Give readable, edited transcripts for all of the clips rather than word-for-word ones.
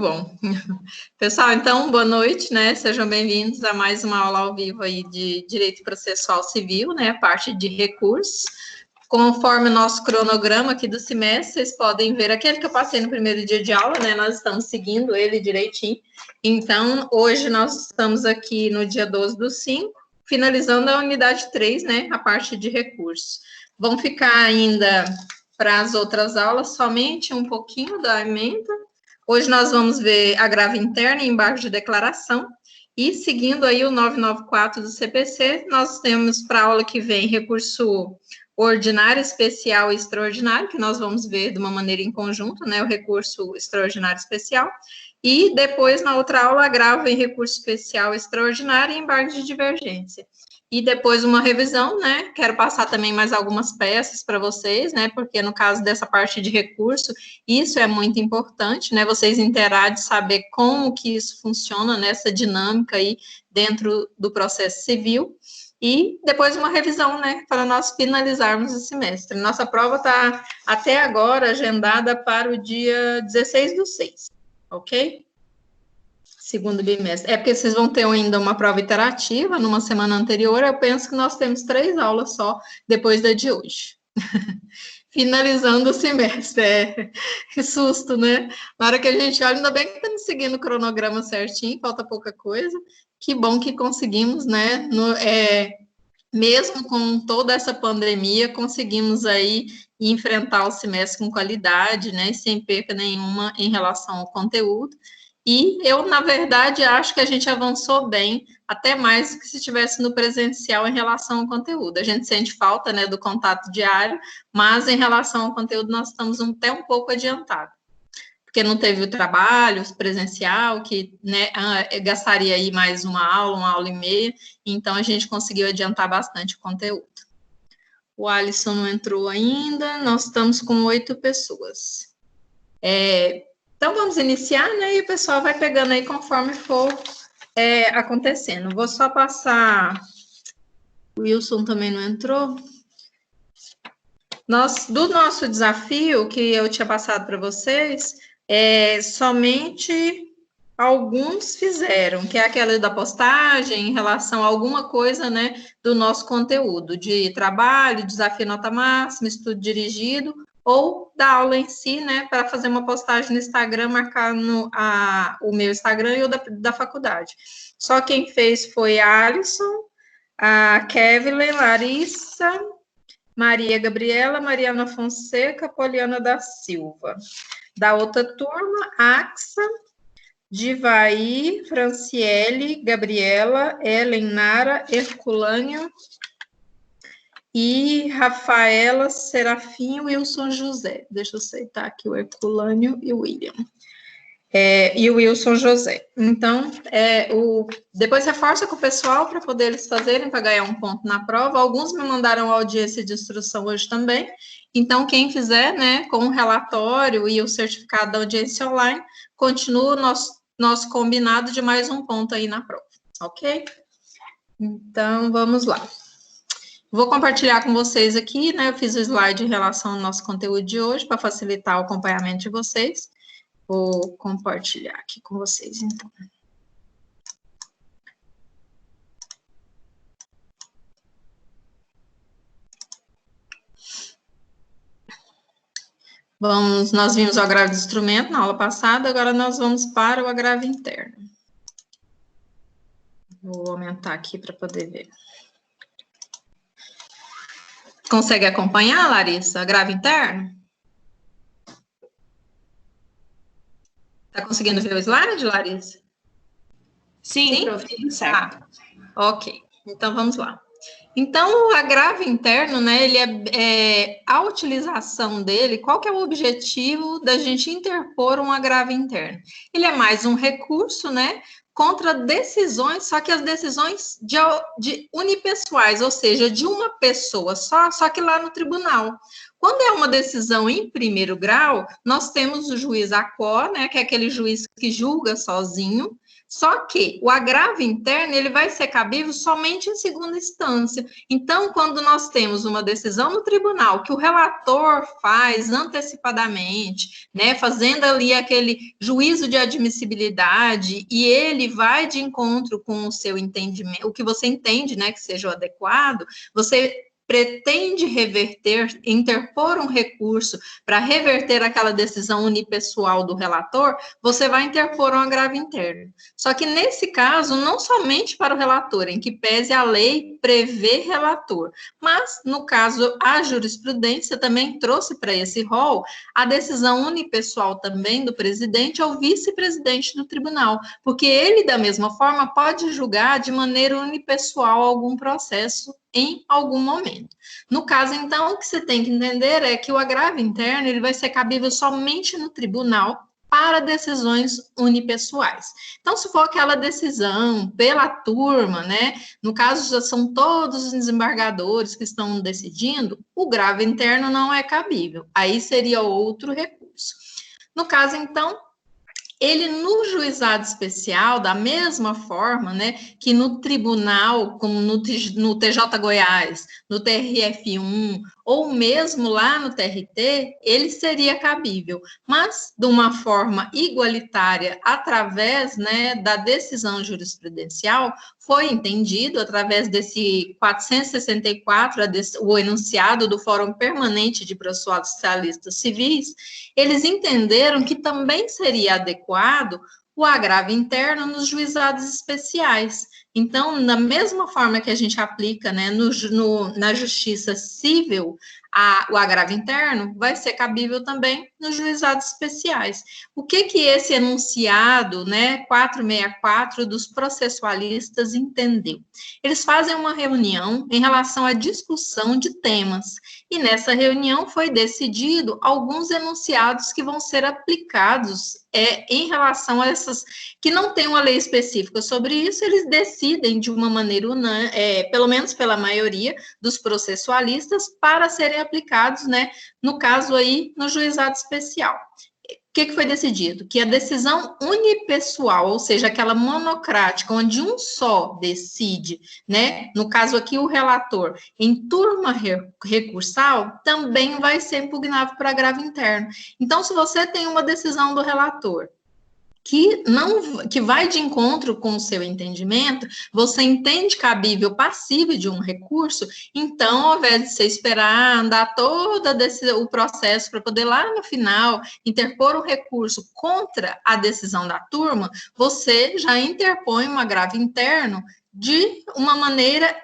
bom. Pessoal, então, boa noite, né? Sejam bem-vindos a mais uma aula ao vivo aí de Direito Processual Civil, né? Parte de recursos. Conforme o nosso cronograma aqui do semestre, vocês podem ver aquele que eu passei no primeiro dia de aula, né? Nós estamos seguindo ele direitinho. Então, hoje nós estamos aqui no dia 12/5, finalizando a unidade 3, né? A parte de recursos. Vão ficar ainda para as outras aulas somente um pouquinho da emenda. Hoje nós vamos ver agravo interno e embargo de declaração. E seguindo aí o 994 do CPC, nós temos para a aula que vem recurso ordinário, especial e extraordinário, que nós vamos ver de uma maneira em conjunto, né, o recurso extraordinário especial, e depois, na outra aula, agravo em recurso especial extraordinário e embargo de divergência. E depois uma revisão, né, quero passar também mais algumas peças para vocês, né, porque no caso dessa parte de recurso, isso é muito importante, né, vocês interagem, saber como que isso funciona, nessa dinâmica aí dentro do processo civil, e depois uma revisão, né, para nós finalizarmos o semestre. Nossa prova está, até agora, agendada para o dia 16/6, ok? Segundo bimestre. É porque vocês vão ter ainda uma prova interativa numa semana anterior, eu penso que nós temos 3 aulas só depois da de hoje. Finalizando o semestre, que susto, né? Na hora que a gente olha, ainda bem que estamos seguindo o cronograma certinho, falta pouca coisa. Que bom que conseguimos, né? Mesmo com toda essa pandemia, conseguimos aí enfrentar o semestre com qualidade, né? Sem perca nenhuma em relação ao conteúdo. E eu, na verdade, acho que a gente avançou bem, até mais do que se estivesse no presencial em relação ao conteúdo. A gente sente falta, né, do contato diário, mas em relação ao conteúdo nós estamos até um pouco adiantados. Porque não teve o trabalho presencial, que, né, gastaria aí mais uma aula e meia, então a gente conseguiu adiantar bastante o conteúdo. O Alisson não entrou ainda, nós estamos com 8 pessoas. Então, vamos iniciar, né, e o pessoal vai pegando aí conforme for acontecendo. Vou só passar... O Wilson também não entrou. Do nosso desafio, que eu tinha passado para vocês, somente alguns fizeram, que é aquela da postagem em relação a alguma coisa, né, do nosso conteúdo, de trabalho, desafio nota máxima, estudo dirigido, ou da aula em si, né, para fazer uma postagem no Instagram, marcar o meu Instagram e o da faculdade. Só quem fez foi a Alisson, a Kevin, Larissa, Maria Gabriela, Mariana Fonseca, Poliana da Silva. Da outra turma, Axa, Divaí, Franciele, Gabriela, Ellen, Nara, Herculânio, e Rafaela, Serafim, Wilson José. Deixa eu aceitar aqui o Herculânio e o William. E o Wilson José. Então, depois reforça com o pessoal para poder eles fazerem, para ganhar um ponto na prova. Alguns me mandaram audiência de instrução hoje também. Então, quem fizer, né, com o relatório e o certificado da audiência online, continua o nosso combinado de mais um ponto aí na prova, ok? Então, vamos lá. Vou compartilhar com vocês aqui, né, eu fiz o slide em relação ao nosso conteúdo de hoje, para facilitar o acompanhamento de vocês. Vou compartilhar aqui com vocês, então. Nós vimos o agravo de instrumento na aula passada, agora nós vamos para o agravo interno. Vou aumentar aqui para poder ver. Consegue acompanhar, Larissa, agravo interno? Está conseguindo ver o slide, Larissa? Sim, prof, tudo certo. Ok, então vamos lá. Então, o agravo interno, né, ele a utilização dele, qual que é o objetivo da gente interpor um agravo interno? Ele é mais um recurso, né, contra decisões, só que as decisões de unipessoais, ou seja, de uma pessoa só que lá no tribunal. Quando é uma decisão em primeiro grau, nós temos o juiz ACO, né, que é aquele juiz que julga sozinho. Só que o agravo interno, ele vai ser cabível somente em segunda instância. Então, quando nós temos uma decisão no tribunal que o relator faz antecipadamente, né, fazendo ali aquele juízo de admissibilidade, e ele vai de encontro com o seu entendimento, o que você entende, né, que seja o adequado, você pretende reverter, interpor um recurso para reverter aquela decisão unipessoal do relator, você vai interpor um agravo interno. Só que nesse caso, não somente para o relator, em que pese a lei prevê relator, mas no caso a jurisprudência também trouxe para esse rol a decisão unipessoal também do presidente ou vice-presidente do tribunal, porque ele da mesma forma pode julgar de maneira unipessoal algum processo em algum momento. No caso, então, o que você tem que entender é que o agravo interno ele vai ser cabível somente no tribunal para decisões unipessoais. Então, se for aquela decisão pela turma, né, no caso já são todos os desembargadores que estão decidindo, o agravo interno não é cabível. Aí seria outro recurso. No caso, então, ele no juizado especial, da mesma forma, né, que no tribunal, como no TJ Goiás, no TRF1, ou mesmo lá no TRT, ele seria cabível, mas de uma forma igualitária, através, né, da decisão jurisprudencial, foi entendido, através desse 464, o enunciado do Fórum Permanente de Processualistas Civis, eles entenderam que também seria adequado o agravo interno nos juizados especiais. Então, da mesma forma que a gente aplica, né, na justiça civil, o agravo interno vai ser cabível também nos juizados especiais. O que esse enunciado, né, 464 dos processualistas entendeu? Eles fazem uma reunião em relação à discussão de temas, e nessa reunião foi decidido alguns enunciados que vão ser aplicados em relação a essas, que não tem uma lei específica sobre isso, eles decidem de uma maneira unânime, pelo menos pela maioria dos processualistas, para serem aplicados, né, no caso aí, no juizado especial. O que foi decidido? Que a decisão unipessoal, ou seja, aquela monocrática, onde um só decide, né? No caso aqui, o relator, em turma recursal, também vai ser impugnável por agravo interno. Então, se você tem uma decisão do relator que vai de encontro com o seu entendimento, você entende cabível passível de um recurso, então, ao invés de você esperar andar todo o processo para poder lá no final interpor um recurso contra a decisão da turma, você já interpõe um agravo interno de uma maneira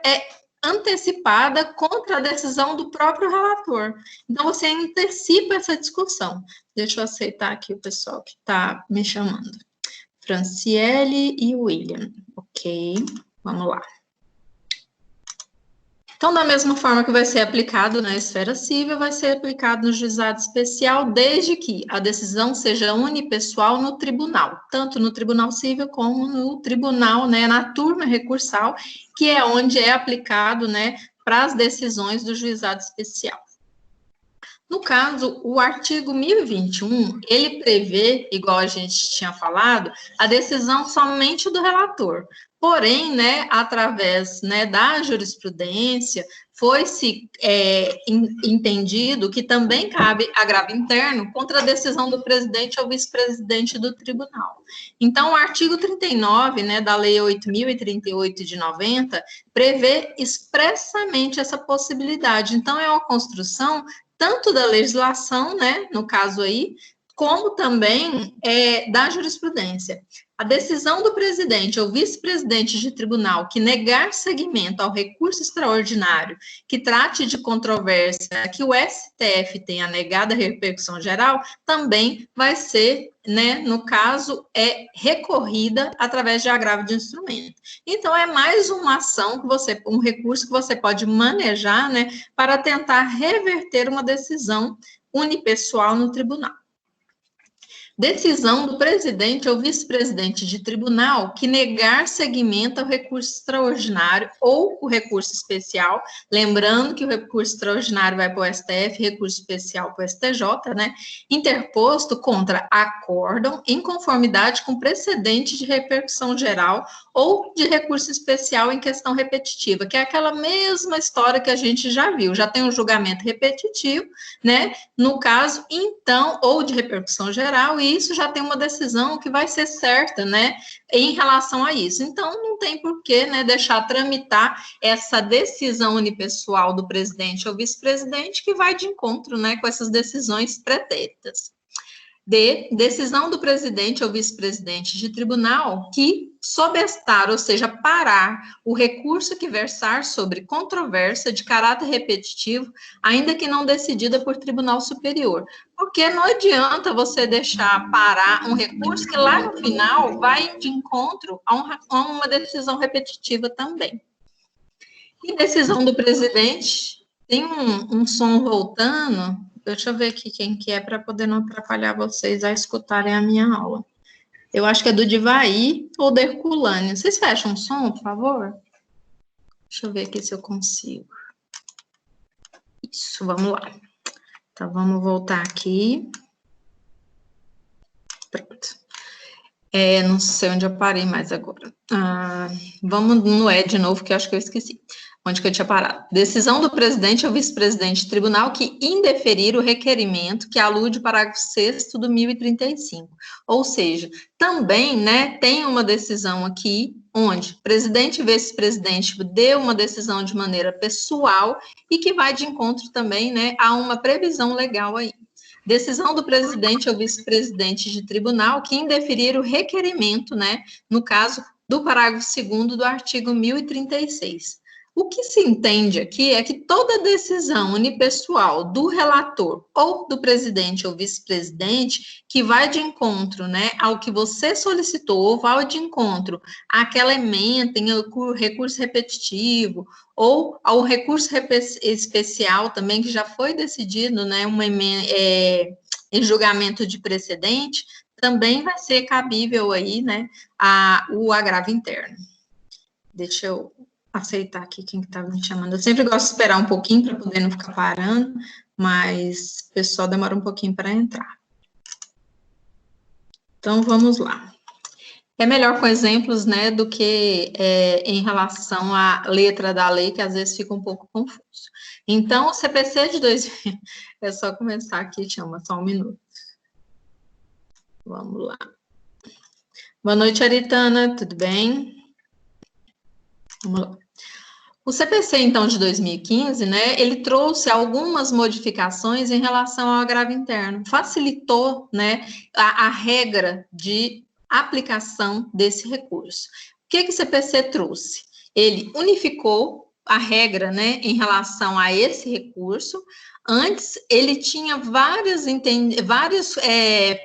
antecipada contra a decisão do próprio relator. Então, você antecipa essa discussão. Deixa eu aceitar aqui o pessoal que está me chamando. Franciele e William. Ok, vamos lá. Então, da mesma forma que vai ser aplicado na esfera civil, vai ser aplicado no juizado especial, desde que a decisão seja unipessoal no tribunal, tanto no tribunal civil como no tribunal, né, na turma recursal, que é onde é aplicado, né, para as decisões do juizado especial. No caso, o artigo 1021, ele prevê, igual a gente tinha falado, a decisão somente do relator. Porém, né, através, né, da jurisprudência, foi-se entendido que também cabe agravo interno contra a decisão do presidente ou vice-presidente do tribunal. Então, o artigo 39, né, da Lei 8.038 de 90, prevê expressamente essa possibilidade. Então, é uma construção tanto da legislação, né, no caso aí, como também da jurisprudência. A decisão do presidente ou vice-presidente de tribunal que negar seguimento ao recurso extraordinário que trate de controvérsia que o STF tenha negado a repercussão geral, também vai ser, né, no caso, recorrida através de agravo de instrumento. Então, é mais uma ação um recurso que você pode manejar, né, para tentar reverter uma decisão unipessoal no tribunal. Decisão do presidente ou vice-presidente de tribunal que negar seguimento ao recurso extraordinário ou o recurso especial, lembrando que o recurso extraordinário vai para o STF, recurso especial para o STJ, né, interposto contra acórdão em conformidade com precedente de repercussão geral ou de recurso especial em questão repetitiva, que é aquela mesma história que a gente já viu, já tem um julgamento repetitivo, né, no caso, então, ou de repercussão geral, e isso já tem uma decisão que vai ser certa, né, em relação a isso. Então, não tem por que, né, deixar tramitar essa decisão unipessoal do presidente ou vice-presidente que vai de encontro, né, com essas decisões pretéritas. D, decisão do presidente ou vice-presidente de tribunal que sobrestar, ou seja, parar o recurso que versar sobre controvérsia de caráter repetitivo, ainda que não decidida por tribunal superior. Porque não adianta você deixar parar um recurso que lá no final vai de encontro a uma decisão repetitiva também. E decisão do presidente, tem um som voltando. Deixa eu ver aqui quem que é para poder não atrapalhar vocês a escutarem a minha aula. Eu acho que é do Divaí ou da Herculânea. Vocês fecham o som, por favor? Deixa eu ver aqui se eu consigo. Isso, vamos lá. Então, vamos voltar aqui. Pronto. Não sei onde eu parei mais agora. Vamos no de novo, que eu acho que eu esqueci. Onde que eu tinha parado? Decisão do presidente ou vice-presidente de tribunal que indeferir o requerimento que alude o parágrafo 6º do 1035. Ou seja, também, né, tem uma decisão aqui onde presidente e vice-presidente deu uma decisão de maneira pessoal e que vai de encontro também, né, a uma previsão legal aí. Decisão do presidente ou vice-presidente de tribunal que indeferir o requerimento, né, no caso do parágrafo 2º do artigo 1036. O que se entende aqui é que toda decisão unipessoal do relator ou do presidente ou vice-presidente que vai de encontro, né, ao que você solicitou, ou vai de encontro àquela ementa em recurso repetitivo, ou ao recurso especial também, que já foi decidido, né, em julgamento de precedente, também vai ser cabível aí, né, o agravo interno. Deixa eu aceitar aqui quem estava me chamando. Eu sempre gosto de esperar um pouquinho para poder não ficar parando, mas o pessoal demora um pouquinho para entrar. Então, vamos lá. É melhor com exemplos, né, do que em relação à letra da lei, que às vezes fica um pouco confuso. Então, o CPC de 2000... É só começar aqui, chama só um minuto. Vamos lá. Boa noite, Aritana, tudo bem? Vamos lá. O CPC, então, de 2015, né, ele trouxe algumas modificações em relação ao agravo interno, facilitou, né, a regra de aplicação desse recurso. O que o CPC trouxe? Ele unificou a regra, né, em relação a esse recurso. Antes, ele tinha várias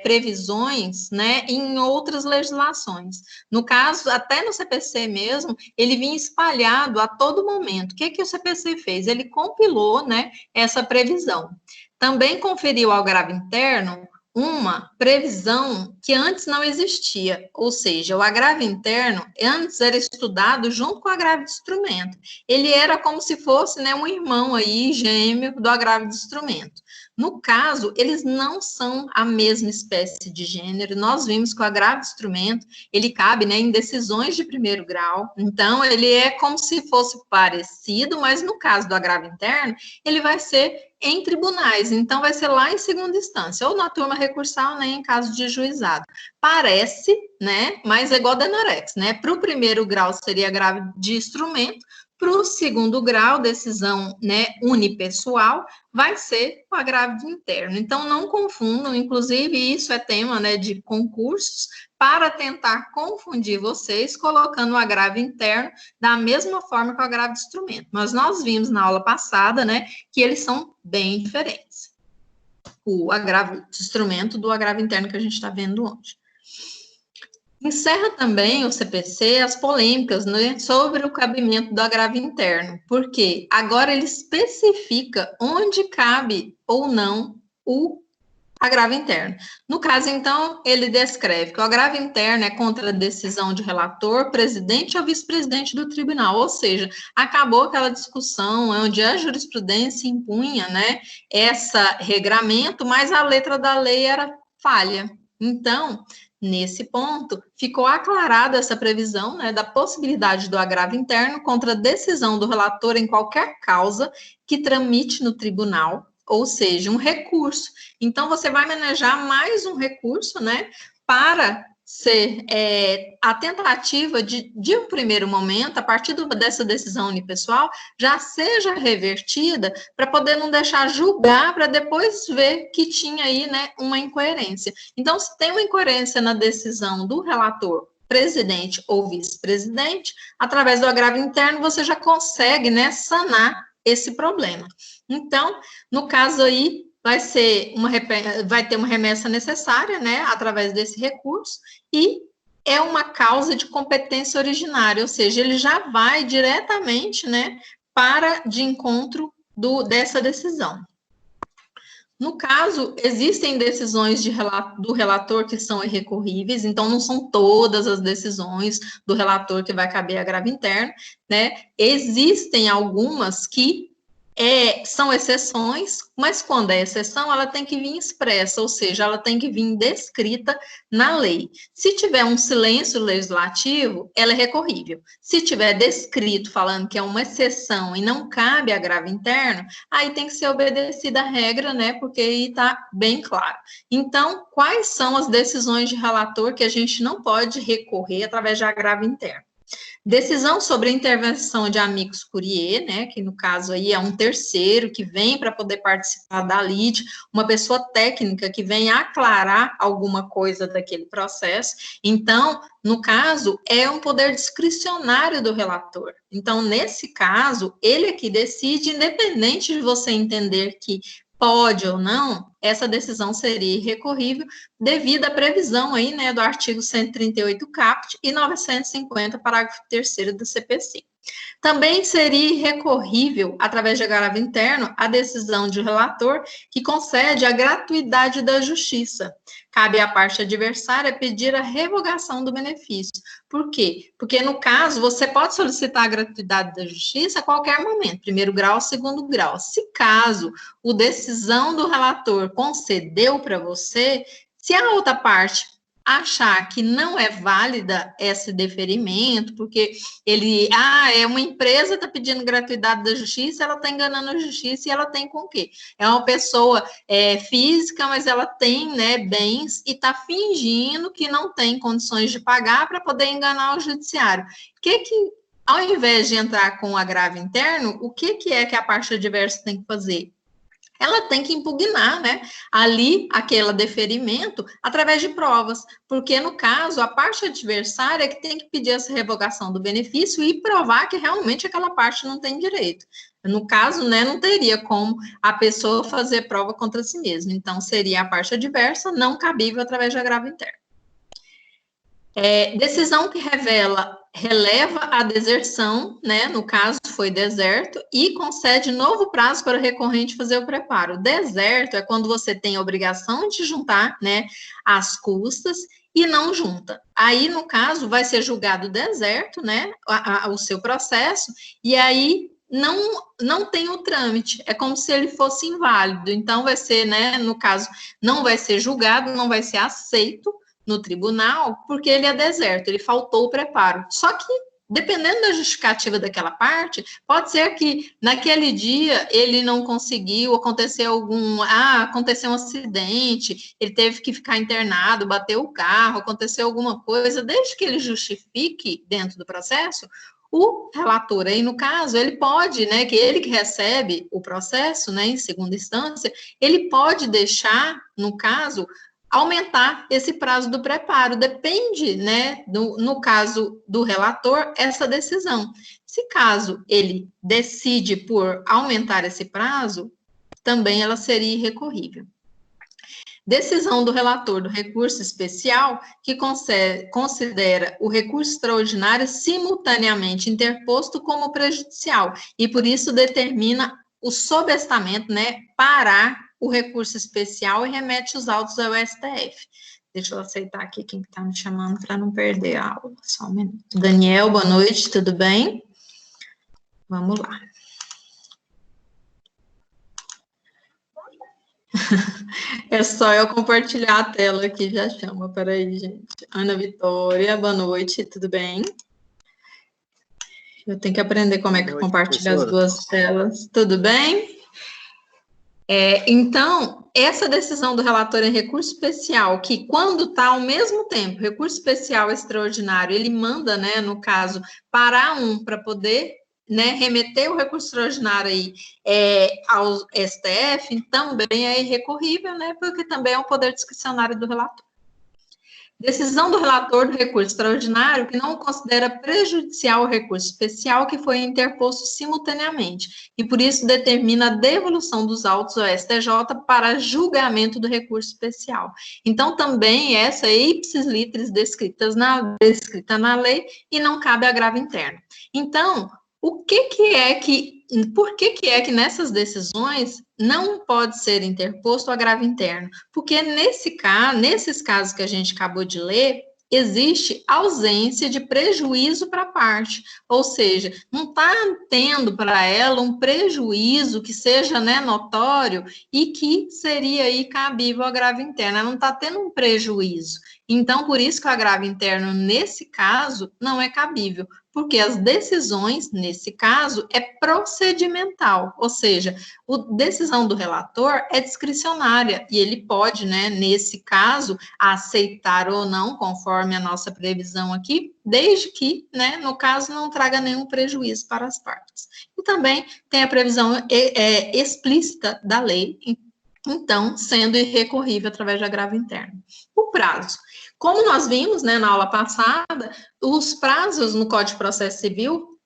previsões, né, em outras legislações. No caso, até no CPC mesmo, ele vinha espalhado a todo momento. O que o CPC fez? Ele compilou, né, essa previsão. Também conferiu ao agravo interno uma previsão que antes não existia, ou seja, o agravo interno antes era estudado junto com o agravo de instrumento. Ele era como se fosse, né, um irmão aí, gêmeo do agravo de instrumento. No caso, eles não são a mesma espécie de gênero. Nós vimos que o agravo de instrumento, ele cabe, né, em decisões de primeiro grau. Então, ele é como se fosse parecido, mas no caso do agravo interno, ele vai ser em tribunais. Então, vai ser lá em segunda instância, ou na turma recursal, né, em caso de juizado. Parece, né, mas é igual a Denorex, né? Para o primeiro grau seria agravo de instrumento, para o segundo grau, decisão, né, unipessoal, vai ser o agravo interno. Então, não confundam, inclusive, isso é tema, né, de concursos, para tentar confundir vocês, colocando o agravo interno da mesma forma que o agravo de instrumento. Mas nós vimos na aula passada, né, que eles são bem diferentes. O agravo de instrumento do agravo interno que a gente está vendo hoje. Encerra também o CPC as polêmicas, né, sobre o cabimento do agravo interno, porque agora ele especifica onde cabe ou não o agravo interno. No caso, então, ele descreve que o agravo interno é contra a decisão de relator, presidente ou vice-presidente do tribunal, ou seja, acabou aquela discussão onde a jurisprudência impunha, né, esse regramento, mas a letra da lei era falha. Então, nesse ponto, ficou aclarada essa previsão, né, da possibilidade do agravo interno contra a decisão do relator em qualquer causa que tramite no tribunal, ou seja, um recurso. Então, você vai manejar mais um recurso, né, para ser a tentativa de um primeiro momento, a partir dessa decisão unipessoal, já seja revertida para poder não deixar julgar, para depois ver que tinha aí, né, uma incoerência. Então, se tem uma incoerência na decisão do relator, presidente ou vice-presidente, através do agravo interno, você já consegue, né, sanar esse problema. Então, no caso aí, vai ter uma remessa necessária, né, através desse recurso, e é uma causa de competência originária, ou seja, ele já vai diretamente, né, para de encontro dessa decisão. No caso, existem decisões do relator que são irrecorríveis, então não são todas as decisões do relator que vai caber agravo interno, né? Existem algumas que são exceções, mas quando é exceção, ela tem que vir expressa, ou seja, ela tem que vir descrita na lei. Se tiver um silêncio legislativo, ela é recorrível. Se tiver descrito falando que é uma exceção e não cabe agravo interno, aí tem que ser obedecida a regra, né? Porque aí está bem claro. Então, quais são as decisões de relator que a gente não pode recorrer através de agravo interno? Decisão sobre a intervenção de amicus curiae, né, que no caso aí é um terceiro que vem para poder participar da lide, uma pessoa técnica que vem aclarar alguma coisa daquele processo. Então, no caso, é um poder discricionário do relator. Então, nesse caso, ele é que decide, independente de você entender que pode ou não, essa decisão seria irrecorrível devido à previsão aí, né, do artigo 138 caput e 950, parágrafo 3º do CPC. Também seria irrecorrível, através de agravo interno, a decisão de relator que concede a gratuidade da justiça. Cabe à parte adversária pedir a revogação do benefício. Por quê? Porque, no caso, você pode solicitar a gratuidade da justiça a qualquer momento, primeiro grau, segundo grau. Se caso a decisão do relator concedeu para você, se a outra parte achar que não é válida esse deferimento, porque é uma empresa está pedindo gratuidade da justiça, ela está enganando a justiça e ela tem com o quê? É uma pessoa física, mas ela tem, né, bens e está fingindo que não tem condições de pagar para poder enganar o judiciário. Ao invés de entrar com o agravo interno, o que é que a parte adversa tem que fazer? Ela tem que impugnar, né, ali aquele deferimento através de provas, porque, no caso, a parte adversária é que tem que pedir essa revogação do benefício e provar que realmente aquela parte não tem direito. No caso, né, não teria como a pessoa fazer prova contra si mesma, então seria a parte adversa não cabível através de agravo interno. Decisão que releva a deserção, né, no caso foi deserto, e concede novo prazo para o recorrente fazer o preparo. Deserto é quando você tem a obrigação de juntar, né, as custas e não junta. Aí, no caso, vai ser julgado deserto, né, o seu processo, e aí não tem o trâmite, é como se ele fosse inválido. Então, vai ser, né, no caso, não vai ser julgado, não vai ser aceito no tribunal, porque ele é deserto, ele faltou o preparo. Só que, dependendo da justificativa daquela parte, pode ser que naquele dia ele não conseguiu, aconteceu um acidente, ele teve que ficar internado, bateu o carro, aconteceu alguma coisa, desde que ele justifique dentro do processo, o relator aí, no caso, ele pode, né, que ele que recebe o processo, né, em segunda instância, ele pode deixar, no caso, aumentar esse prazo do preparo, depende, né, no caso do relator, essa decisão. Se caso ele decide por aumentar esse prazo, também ela seria irrecorrível. Decisão do relator do recurso especial que considera o recurso extraordinário simultaneamente interposto como prejudicial e, por isso, determina o sobrestamento, né, parar o recurso especial e remete os autos ao STF. Deixa eu aceitar aqui quem está me chamando para não perder a aula. Só um minuto. Daniel, boa noite, tudo bem? Vamos lá. É só eu compartilhar a tela aqui, já chama. Peraí, gente. Ana Vitória, boa noite, tudo bem? Eu tenho que aprender como é que compartilha as duas telas. Tudo bem? Então, essa decisão do relator em recurso especial, que quando está ao mesmo tempo, recurso especial extraordinário, ele manda, né, no caso, parar para poder, né, remeter o recurso extraordinário aí ao STF, também é irrecorrível, né, porque também é um poder discricionário do relator. Decisão do relator do recurso extraordinário que não considera prejudicial o recurso especial que foi interposto simultaneamente e, por isso, determina a devolução dos autos ao STJ para julgamento do recurso especial. Então, também essa é ipsis literis descrita na lei e não cabe agravo interno. Então, por que é que nessas decisões não pode ser interposto o agravo interno? Porque nesses casos que a gente acabou de ler, existe ausência de prejuízo para a parte, ou seja, não está tendo para ela um prejuízo que seja, né, notório e que seria aí cabível ao agravo interno, ela não está tendo um prejuízo. Então, por isso que o agravo interno, nesse caso, não é cabível, porque as decisões, nesse caso, é procedimental, ou seja, a decisão do relator é discricionária, e ele pode, né, nesse caso, aceitar ou não, conforme a nossa previsão aqui, desde que, né, no caso, não traga nenhum prejuízo para as partes. E também tem a previsão explícita da lei, então, sendo irrecorrível através de agravo interno. O prazo. Como nós vimos, né, na aula passada, os prazos no Código de Processo Civil,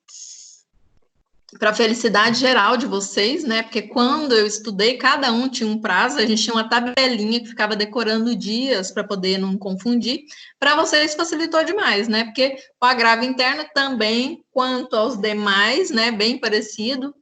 para a felicidade geral de vocês, né, porque quando eu estudei, cada um tinha um prazo, a gente tinha uma tabelinha que ficava decorando dias para poder não confundir, para vocês facilitou demais, né, porque o agravo interno também, quanto aos demais, né, bem parecido,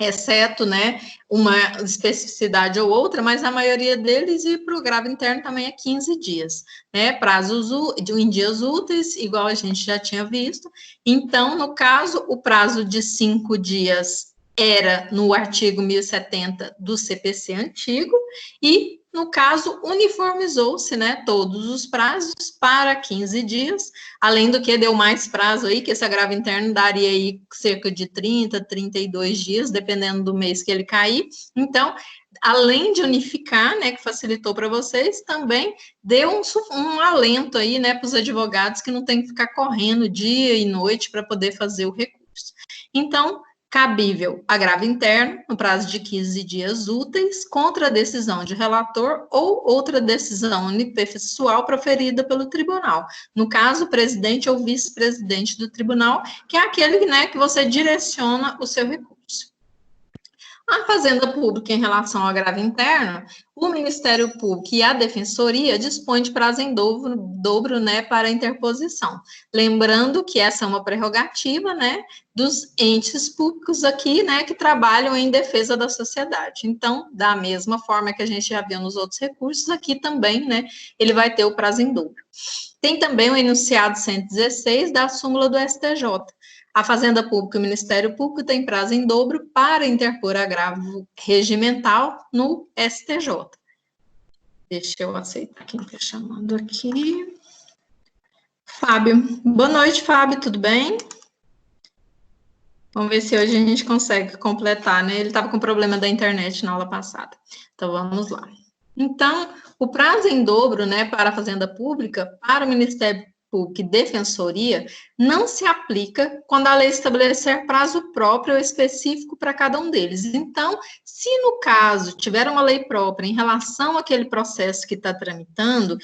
exceto, né, uma especificidade ou outra, mas a maioria deles, e para o agravo interno também é 15 dias, né, prazos em dias úteis, igual a gente já tinha visto. Então, no caso, o prazo de 5 dias era no artigo 1070 do CPC antigo, e, no caso, uniformizou-se, né, todos os prazos para 15 dias, além do que deu mais prazo aí, que esse agravo interno daria aí cerca de 30, 32 dias, dependendo do mês que ele cair. Então, além de unificar, né, que facilitou para vocês, também deu um alento aí, né, para os advogados que não tem que ficar correndo dia e noite para poder fazer o recurso. Então, cabível agravo interno, no prazo de 15 dias úteis, contra a decisão de relator ou outra decisão unipessoal proferida pelo tribunal. No caso, o presidente ou vice-presidente do tribunal, que é aquele, né, que você direciona o seu recurso. A Fazenda Pública, em relação ao agravo interno, o Ministério Público e a Defensoria dispõem de prazo em dobro, né, para interposição. Lembrando que essa é uma prerrogativa, né, dos entes públicos aqui, né, que trabalham em defesa da sociedade. Então, da mesma forma que a gente já viu nos outros recursos, aqui também, né, ele vai ter o prazo em dobro. Tem também o enunciado 116 da súmula do STJ. A Fazenda Pública e o Ministério Público têm prazo em dobro para interpor agravo regimental no STJ. Deixa eu aceitar quem está chamando aqui. Fábio. Boa noite, Fábio, tudo bem? Vamos ver se hoje a gente consegue completar, né? Ele estava com problema da internet na aula passada. Então, vamos lá. Então, o prazo em dobro, né, para a Fazenda Pública, para o Ministério Público e Defensoria, não se aplica quando a lei estabelecer prazo próprio ou específico para cada um deles. Então, se no caso tiver uma lei própria em relação àquele processo que está tramitando,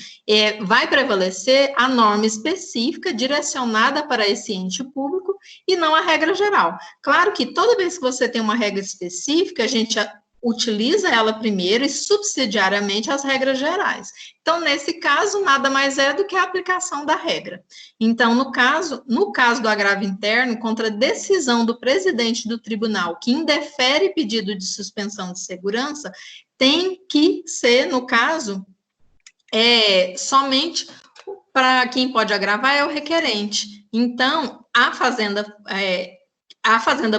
vai prevalecer a norma específica direcionada para esse ente público e não a regra geral. Claro que toda vez que você tem uma regra específica, a gente utiliza ela primeiro e subsidiariamente as regras gerais. Então, nesse caso, nada mais é do que a aplicação da regra. Então, no caso do agravo interno, contra a decisão do presidente do tribunal que indefere pedido de suspensão de segurança, tem que ser, no caso, somente para quem pode agravar é o requerente. Então, a Fazenda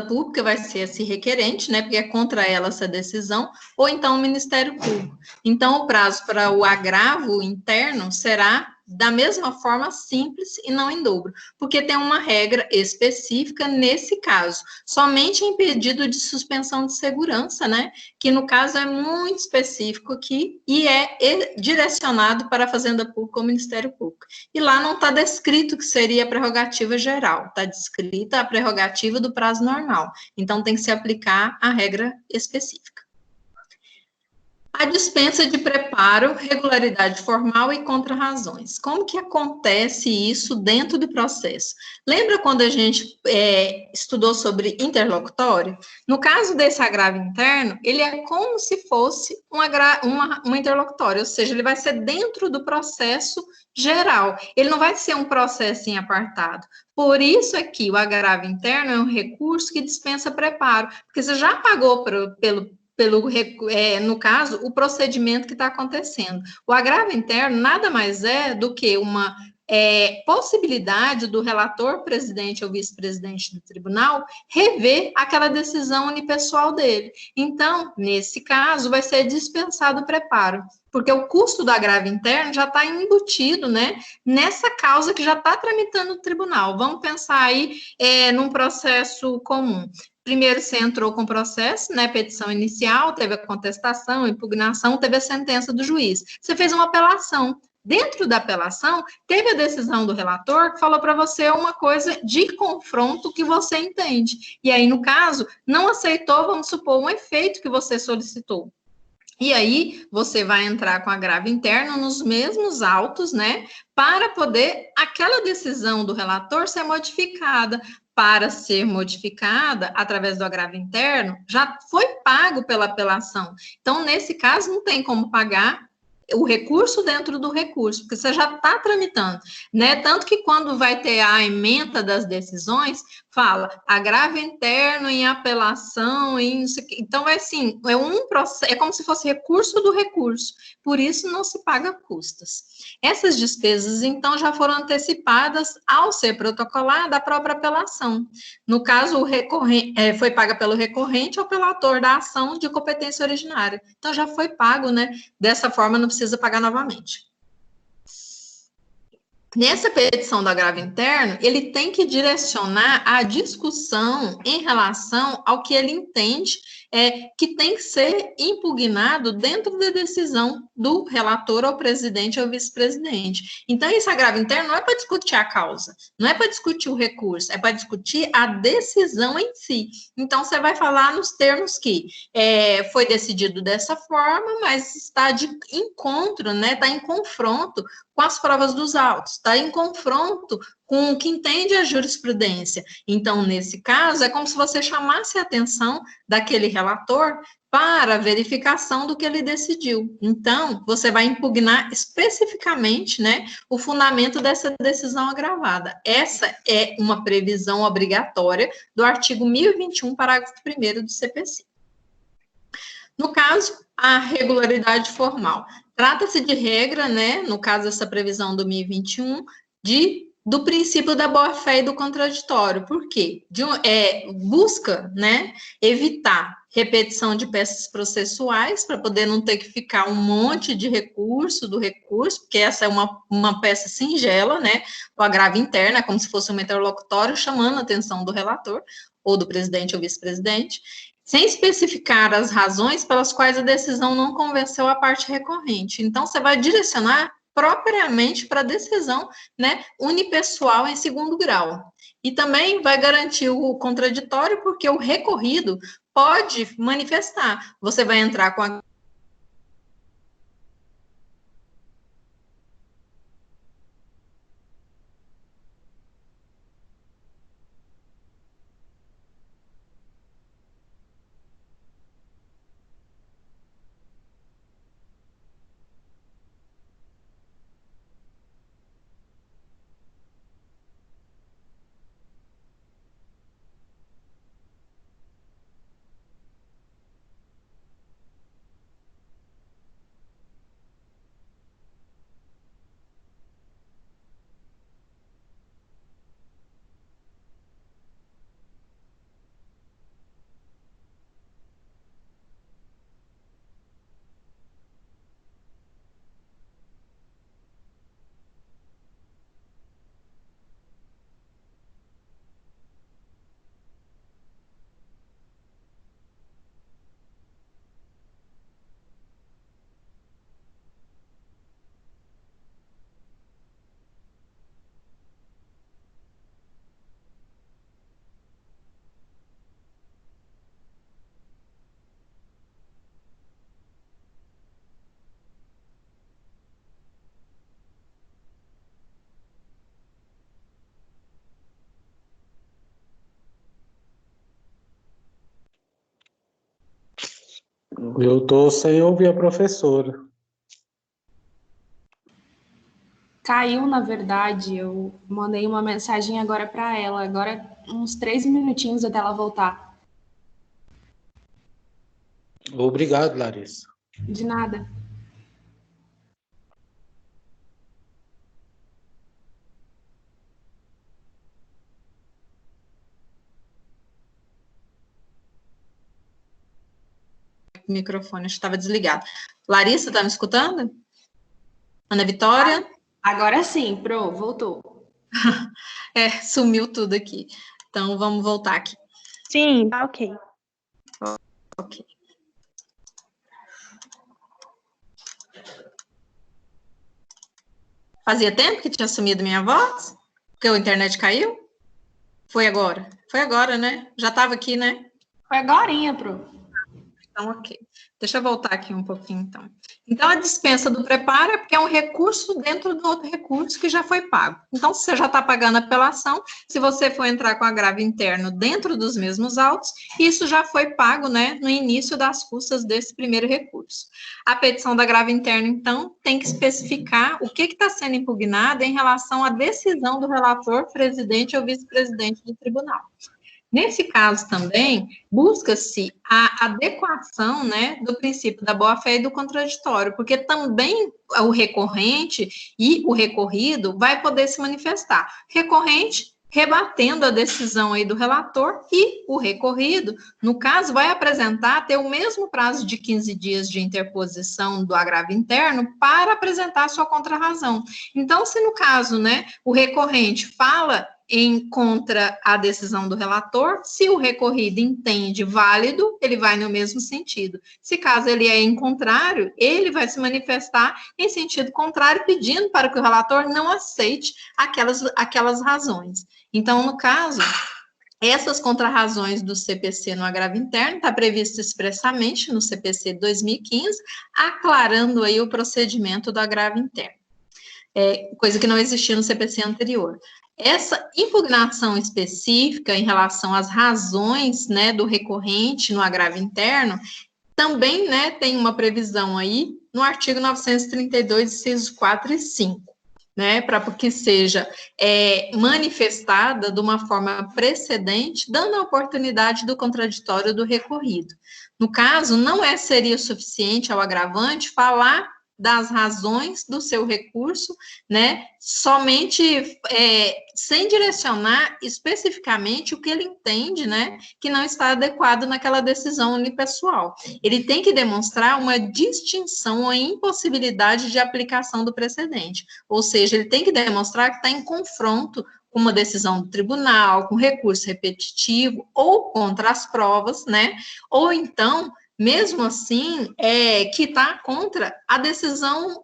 Pública vai ser esse requerente, né, porque é contra ela essa decisão, ou então o Ministério Público. Então, o prazo para o agravo interno será da mesma forma simples e não em dobro, porque tem uma regra específica nesse caso, somente em pedido de suspensão de segurança, né, que no caso é muito específico aqui e é direcionado para a Fazenda Pública ou Ministério Público. E lá não está descrito que seria a prerrogativa geral, está descrita a prerrogativa do prazo normal. Então, tem que se aplicar a regra específica. A dispensa de preparo, regularidade formal e contrarrazões. Como que acontece isso dentro do processo? Lembra quando a gente estudou sobre interlocutório? No caso desse agravo interno, ele é como se fosse um interlocutório, ou seja, ele vai ser dentro do processo geral. Ele não vai ser um processo em apartado. Por isso aqui, o agravo interno é um recurso que dispensa preparo, porque você já pagou no caso, o procedimento que está acontecendo. O agravo interno nada mais é do que uma possibilidade do relator, presidente ou vice-presidente do tribunal rever aquela decisão unipessoal dele. Então, nesse caso, vai ser dispensado o preparo, porque o custo do agravo interno já está embutido, né, nessa causa que já está tramitando no tribunal. Vamos pensar aí num processo comum. Primeiro, você entrou com o processo, né, petição inicial, teve a contestação, impugnação, teve a sentença do juiz. Você fez uma apelação. Dentro da apelação, teve a decisão do relator que falou para você uma coisa de confronto que você entende. E aí, no caso, não aceitou, vamos supor, um efeito que você solicitou. E aí, você vai entrar com agravo interno nos mesmos autos, né, para poder aquela decisão do relator ser modificada. Para ser modificada através do agravo interno, já foi pago pela apelação. Então, nesse caso, não tem como pagar o recurso dentro do recurso, porque você já está tramitando, né? Tanto que quando vai ter a ementa das decisões, fala agravo interno em apelação, então vai assim, é um processo, é como se fosse recurso do recurso, por isso não se paga custas. Essas despesas, então, já foram antecipadas ao ser protocolada a própria apelação. No caso, foi paga pelo recorrente ou pelo autor da ação de competência originária. Então, já foi pago, né? Dessa forma, não precisa pagar novamente. Nessa petição do agravo interno, ele tem que direcionar a discussão em relação ao que ele entende que tem que ser impugnado dentro da decisão do relator ou presidente ou vice-presidente. Então, esse agravo interno não é para discutir a causa, não é para discutir o recurso, é para discutir a decisão em si. Então, você vai falar nos termos que foi decidido dessa forma, mas está de encontro, né? Está em confronto com as provas dos autos, está em confronto com o que entende a jurisprudência. Então, nesse caso, é como se você chamasse a atenção daquele relator para a verificação do que ele decidiu. Então, você vai impugnar especificamente, né, o fundamento dessa decisão agravada. Essa é uma previsão obrigatória do artigo 1021, parágrafo 1º do CPC. No caso, a regularidade formal. Trata-se de regra, né, no caso dessa previsão do 1021, do princípio da boa-fé e do contraditório. Por quê? Busca, né, evitar repetição de peças processuais, para poder não ter que ficar um monte de recurso, porque essa é uma peça singela, né, o agravo interno, é como se fosse um interlocutório, chamando a atenção do relator, ou do presidente ou vice-presidente, sem especificar as razões pelas quais a decisão não convenceu a parte recorrente. Então, você vai direcionar propriamente para a decisão, né, unipessoal em segundo grau. E também vai garantir o contraditório, porque o recorrido pode manifestar. Você vai entrar com a Eu estou sem ouvir a professora. Caiu, na verdade. Eu mandei uma mensagem agora para ela. Agora, uns 3 minutinhos até ela voltar. Obrigado, Larissa. De nada. O microfone estava desligado. Larissa, tá me escutando? Ana Vitória? Agora sim, voltou. Sumiu tudo aqui. Então, vamos voltar aqui. Sim, tá ok. Ok. Fazia tempo que tinha sumido minha voz? Porque a internet caiu? Foi agora? Foi agora, né? Já estava aqui, né? Foi agorinha, Então, ok. Deixa eu voltar aqui um pouquinho, então. Então, a dispensa do preparo é porque é um recurso dentro do outro recurso que já foi pago. Então, se você já está pagando a apelação, se você for entrar com agravo interno dentro dos mesmos autos, isso já foi pago, né, no início das custas desse primeiro recurso. A petição do agravo interno, então, tem que especificar o que está sendo impugnado em relação à decisão do relator, presidente ou vice-presidente do tribunal. Nesse caso também, busca-se a adequação, né, do princípio da boa-fé e do contraditório, porque também o recorrente e o recorrido vai poder se manifestar. Recorrente, rebatendo a decisão aí do relator, e o recorrido, no caso, vai apresentar, ter o mesmo prazo de 15 dias de interposição do agravo interno para apresentar a sua contrarrazão. Então, se no caso, né, o recorrente fala contra a decisão do relator, se o recorrido entende válido, ele vai no mesmo sentido. Se caso ele é em contrário, ele vai se manifestar em sentido contrário, pedindo para que o relator não aceite aquelas razões. Então, no caso, essas contrarrazões do CPC no agravo interno está previsto expressamente no CPC 2015, aclarando aí o procedimento do agravo interno. Coisa que não existia no CPC anterior. Essa impugnação específica em relação às razões, né, do recorrente no agravo interno, também, né, tem uma previsão aí no artigo 932, incisos 4 e 5, né, para que seja manifestada de uma forma precedente, dando a oportunidade do contraditório do recorrido. No caso, não seria suficiente ao agravante falar das razões do seu recurso, né, somente sem direcionar especificamente o que ele entende, né, que não está adequado naquela decisão unipessoal. Ele tem que demonstrar uma distinção ou impossibilidade de aplicação do precedente, ou seja, ele tem que demonstrar que está em confronto com uma decisão do tribunal, com recurso repetitivo ou contra as provas, né, ou então mesmo assim, que está contra a decisão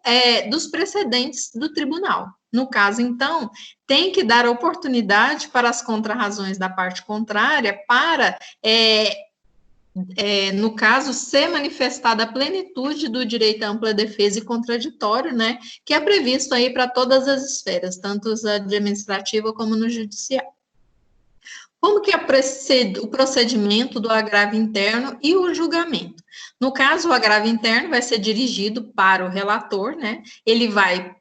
dos precedentes do tribunal. No caso, então, tem que dar oportunidade para as contrarrazões da parte contrária para, no caso, ser manifestada a plenitude do direito à ampla defesa e contraditório, né, que é previsto aí para todas as esferas, tanto a administrativa como no judiciário. Como que é o procedimento do agravo interno e o julgamento? No caso, o agravo interno vai ser dirigido para o relator, né? Ele vai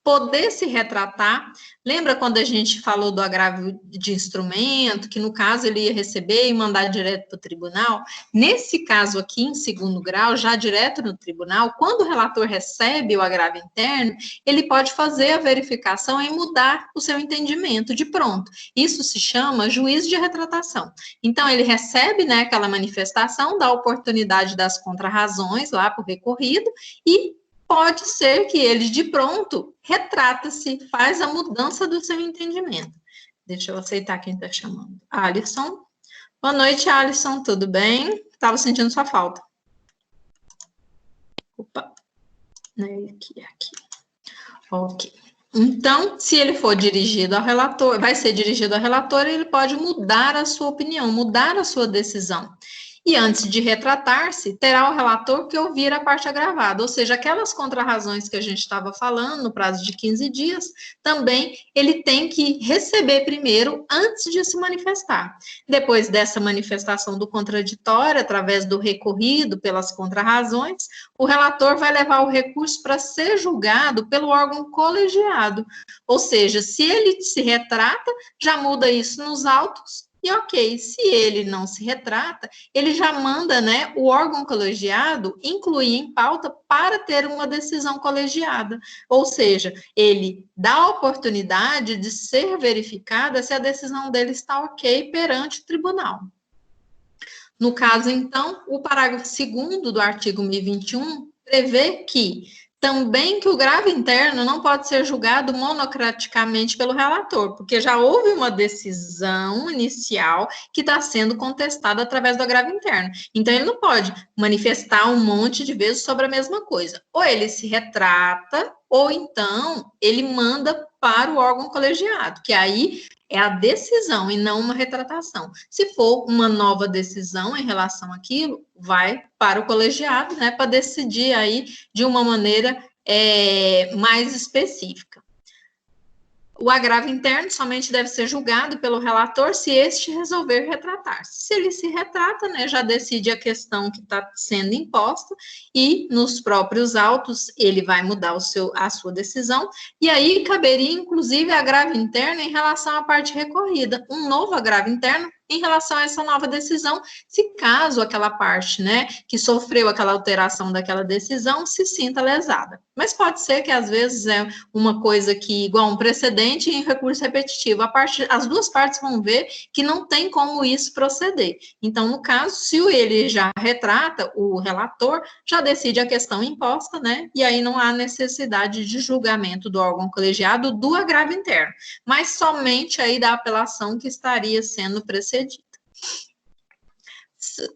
poder se retratar. Lembra quando a gente falou do agravo de instrumento, que no caso ele ia receber e mandar direto para o tribunal? Nesse caso aqui, em segundo grau, já direto no tribunal, quando o relator recebe o agravo interno, ele pode fazer a verificação e mudar o seu entendimento de pronto. Isso se chama juízo de retratação. Então, ele recebe, né, aquela manifestação, dá oportunidade das contrarrazões lá para o recorrido e pode ser que ele, de pronto, retrata-se, faz a mudança do seu entendimento. Deixa eu aceitar quem está chamando. Alisson. Boa noite, Alisson, tudo bem? Estava sentindo sua falta. Opa. Aqui. Ok. Então, se ele for dirigido ao relator, vai ser dirigido ao relator, ele pode mudar a sua opinião, mudar a sua decisão. E antes de retratar-se, terá o relator que ouvir a parte agravada, ou seja, aquelas contrarrazões que a gente estava falando, no prazo de 15 dias, também ele tem que receber primeiro, antes de se manifestar. Depois dessa manifestação do contraditório, através do recorrido pelas contrarrazões, o relator vai levar o recurso para ser julgado pelo órgão colegiado, ou seja, se ele se retrata, já muda isso nos autos, e ok, se ele não se retrata, ele já manda, né, o órgão colegiado incluir em pauta para ter uma decisão colegiada, ou seja, ele dá a oportunidade de ser verificada se a decisão dele está ok perante o tribunal. No caso, então, o parágrafo 2º do artigo 1021 prevê também que o grave interno não pode ser julgado monocraticamente pelo relator, porque já houve uma decisão inicial que está sendo contestada através do agravo interno. Então, ele não pode manifestar um monte de vezes sobre a mesma coisa. Ou ele se retrata, ou então ele manda para o órgão colegiado, que aí é a decisão e não uma retratação. Se for uma nova decisão em relação àquilo, vai para o colegiado, né, para decidir aí de uma maneira mais específica. O agravo interno somente deve ser julgado pelo relator se este resolver retratar-se. Se ele se retrata, né, já decide a questão que está sendo imposta e nos próprios autos ele vai mudar a sua decisão e aí caberia inclusive agravo interno em relação à parte recorrida, um novo agravo interno em relação a essa nova decisão, se caso aquela parte, né, que sofreu aquela alteração daquela decisão se sinta lesada. Mas pode ser que, às vezes, é uma coisa que, igual um precedente em recurso repetitivo, as duas partes vão ver que não tem como isso proceder. Então, no caso, se ele já retrata, o relator já decide a questão imposta, né, e aí não há necessidade de julgamento do órgão colegiado do agravo interno, mas somente aí da apelação que estaria sendo precedida.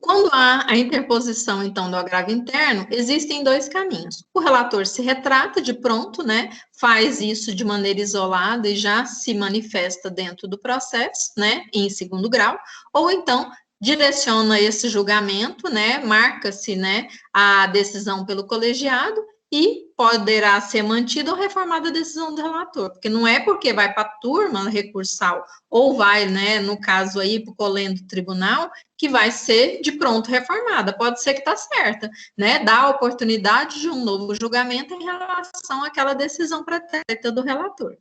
Quando há a interposição, então, do agravo interno, existem dois caminhos. O relator se retrata de pronto, né, faz isso de maneira isolada e já se manifesta dentro do processo, né, em segundo grau, ou então direciona esse julgamento, né, marca-se, né, a decisão pelo colegiado e poderá ser mantida ou reformada a decisão do relator, porque não é porque vai para a turma recursal ou vai, né, no caso aí, para o colendo tribunal, que vai ser de pronto reformada, pode ser que está certa, né, dá a oportunidade de um novo julgamento em relação àquela decisão pretérita do relator.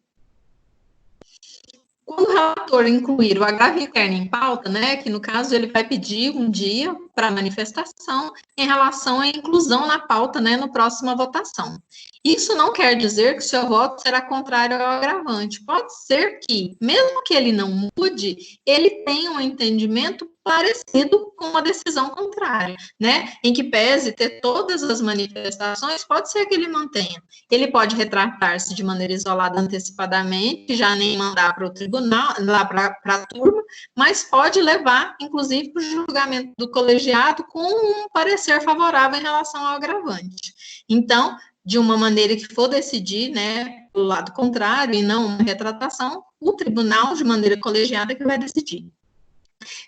Quando o relator incluir o agravo interno em pauta, né, que no caso ele vai pedir um dia para manifestação em relação à inclusão na pauta, né, no próxima votação. Isso não quer dizer que o seu voto será contrário ao agravante. Pode ser que, mesmo que ele não mude, ele tenha um entendimento parecido com uma decisão contrária, né? Em que pese ter todas as manifestações, pode ser que ele mantenha. Ele pode retratar-se de maneira isolada antecipadamente, já nem mandar para o tribunal, lá para a turma, mas pode levar, inclusive, para o julgamento do colegiado com um parecer favorável em relação ao agravante. Então, de uma maneira que for decidir, né, do lado contrário e não uma retratação, o tribunal, de maneira colegiada, que vai decidir.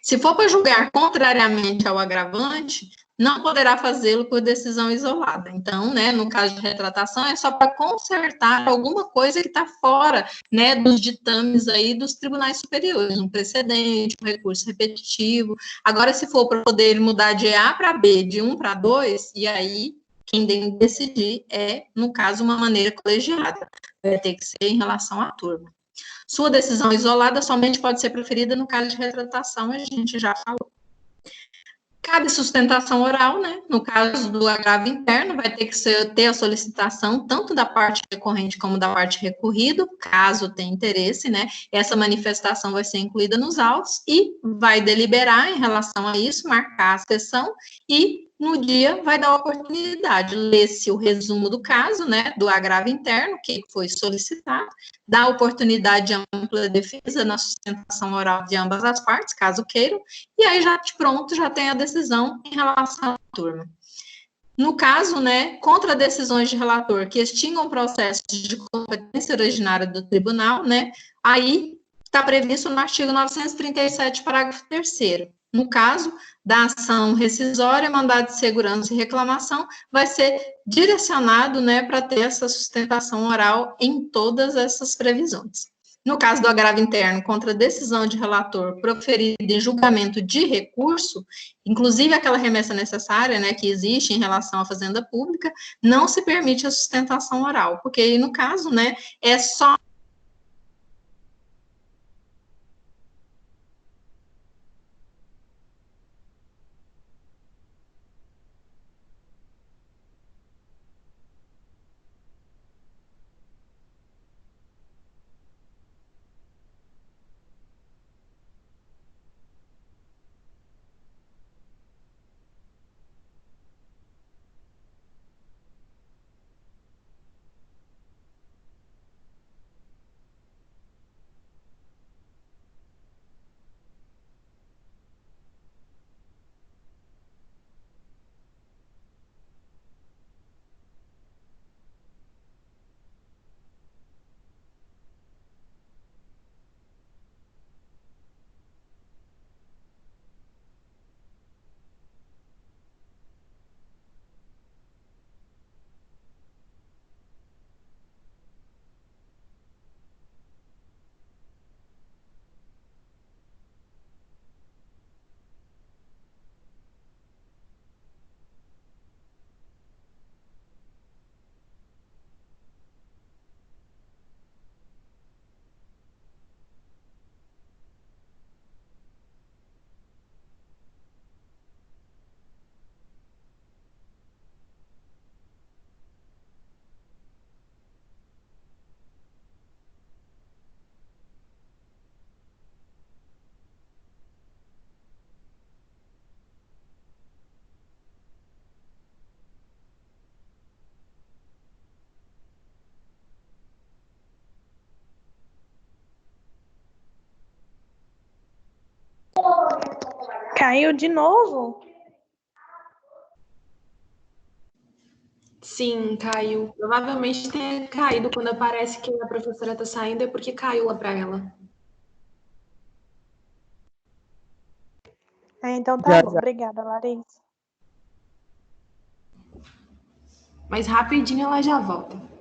Se for para julgar contrariamente ao agravante, não poderá fazê-lo por decisão isolada. Então, né, no caso de retratação, é só para consertar alguma coisa que está fora, né, dos ditames aí dos tribunais superiores, um precedente, um recurso repetitivo. Agora, se for para poder mudar de A para B, de 1 para 2, e aí quem tem que decidir é, no caso, uma maneira colegiada. Vai ter que ser em relação à turma. Sua decisão isolada somente pode ser preferida no caso de retratação, a gente já falou. Cabe sustentação oral, né? No caso do agravo interno, vai ter que ter a solicitação tanto da parte recorrente como da parte recorrida, caso tenha interesse, né? Essa manifestação vai ser incluída nos autos e vai deliberar em relação a isso, marcar a sessão e no dia vai dar a oportunidade, ler-se o resumo do caso, né, do agravo interno, que foi solicitado, dá a oportunidade de ampla defesa na sustentação oral de ambas as partes, caso queiram, e aí já de pronto já tem a decisão em relação à turma. No caso, né, contra decisões de relator que extingam processos de competência originária do tribunal, né, aí está previsto no artigo 937, parágrafo 3º. No caso da ação rescisória, mandado de segurança e reclamação vai ser direcionado, né, para ter essa sustentação oral em todas essas previsões. No caso do agravo interno contra decisão de relator proferida em julgamento de recurso, inclusive aquela remessa necessária, né, que existe em relação à fazenda pública, não se permite a sustentação oral, porque aí, no caso, né, é só Caiu de novo? Sim, caiu. Provavelmente tenha caído quando aparece que a professora está saindo, é porque caiu lá para ela. Então tá bom. Obrigada, Larissa. Mas rapidinho ela já volta.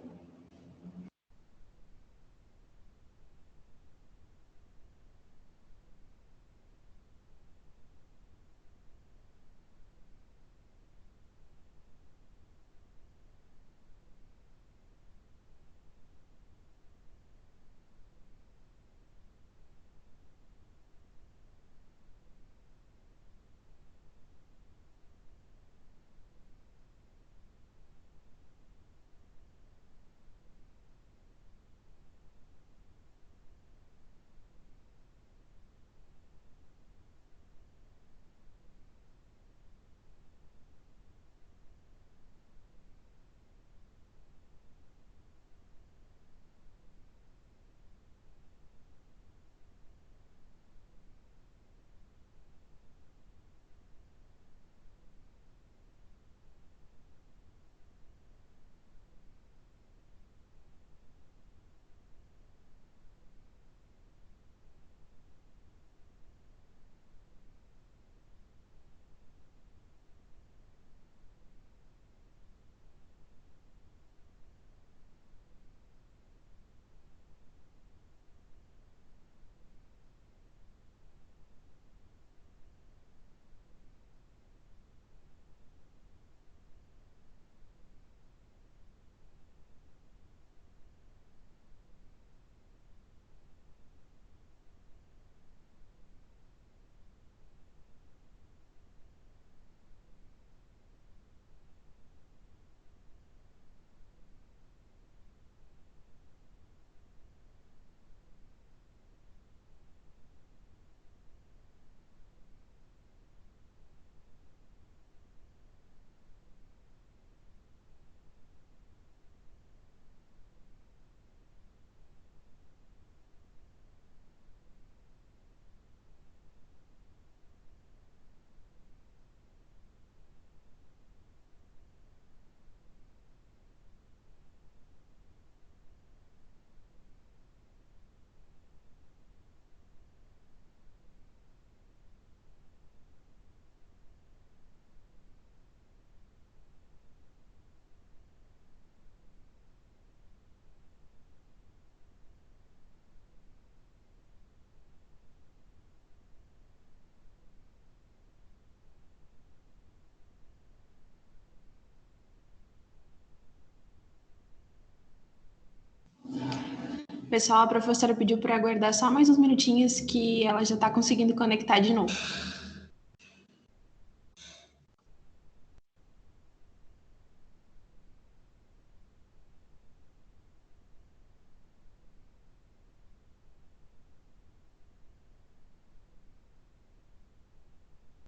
Pessoal, a professora pediu para aguardar só mais uns minutinhos que ela já está conseguindo conectar de novo.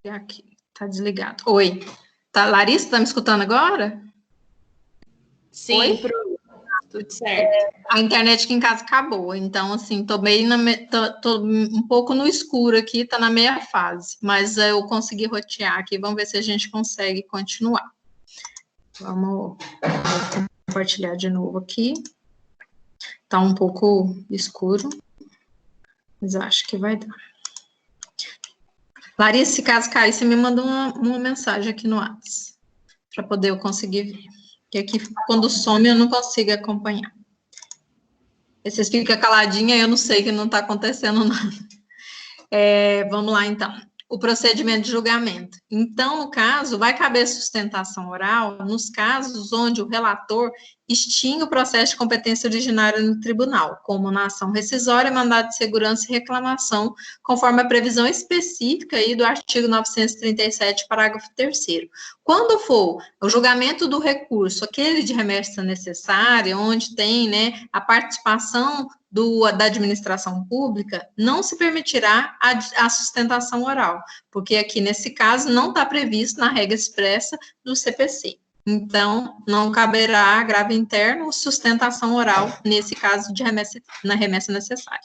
Aqui, tá desligado. Oi. Tá, Larissa, tá me escutando agora? Sim, Oi? Tudo certo. A internet aqui em casa acabou, então, assim, tô bem tô um pouco no escuro aqui, tá na meia fase, mas eu consegui rotear aqui, vamos ver se a gente consegue continuar. Vou compartilhar de novo aqui. Tá um pouco escuro, mas eu acho que vai dar. Larissa, se caso cair, você me manda uma mensagem aqui no WhatsApp, para poder eu conseguir ver. Porque aqui, quando some, eu não consigo acompanhar. E vocês ficam caladinha, eu não sei que não está acontecendo nada. Vamos lá, então. O procedimento de julgamento. Então, no caso, vai caber sustentação oral nos casos onde o relator extingue o processo de competência originária no tribunal, como na ação rescisória, mandado de segurança e reclamação, conforme a previsão específica aí do artigo 937, parágrafo 3º. Quando for o julgamento do recurso, aquele de remessa necessária, onde tem, né, a participação da administração pública, não se permitirá a sustentação oral, porque aqui, nesse caso, não está previsto na regra expressa do CPC. Então, não caberá agravo interno ou sustentação oral, nesse caso, na remessa necessária.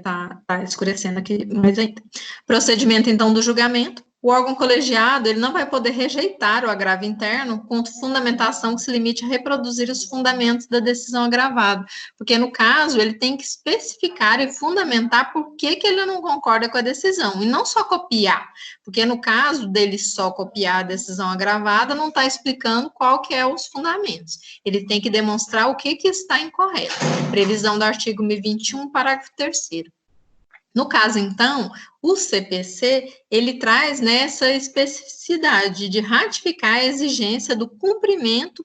Tá escurecendo aqui mais ainda. Procedimento, então, do julgamento. O órgão colegiado, ele não vai poder rejeitar o agravo interno com fundamentação que se limite a reproduzir os fundamentos da decisão agravada, porque, no caso, ele tem que especificar e fundamentar por que ele não concorda com a decisão, e não só copiar, porque, no caso dele só copiar a decisão agravada, não está explicando qual que é os fundamentos. Ele tem que demonstrar o que está incorreto. Previsão do artigo 1021, parágrafo 3º. No caso, então, o CPC, ele traz nessa especificidade de ratificar a exigência do cumprimento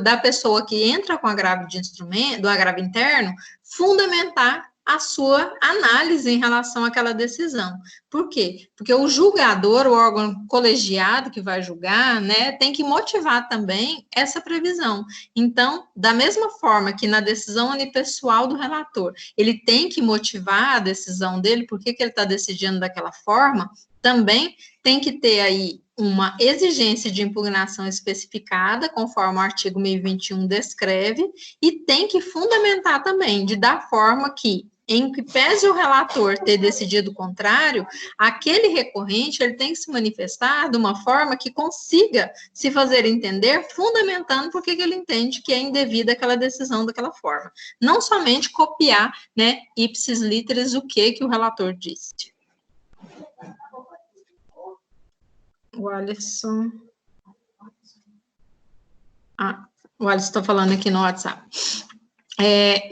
da pessoa que entra com agravo de instrumento, do agravo interno, fundamentar a sua análise em relação àquela decisão. Por quê? Porque o julgador, o órgão colegiado que vai julgar, né, tem que motivar também essa previsão. Então, da mesma forma que na decisão unipessoal do relator, ele tem que motivar a decisão dele, por que ele está decidindo daquela forma, também tem que ter aí uma exigência de impugnação especificada, conforme o artigo 1021 descreve, e tem que fundamentar também, de dar forma que, em que pese o relator ter decidido o contrário, aquele recorrente ele tem que se manifestar de uma forma que consiga se fazer entender, fundamentando por que ele entende que é indevida aquela decisão daquela forma. Não somente copiar, né, ipsis literis, o que o relator disse. O Alisson... o Alisson está falando aqui no WhatsApp.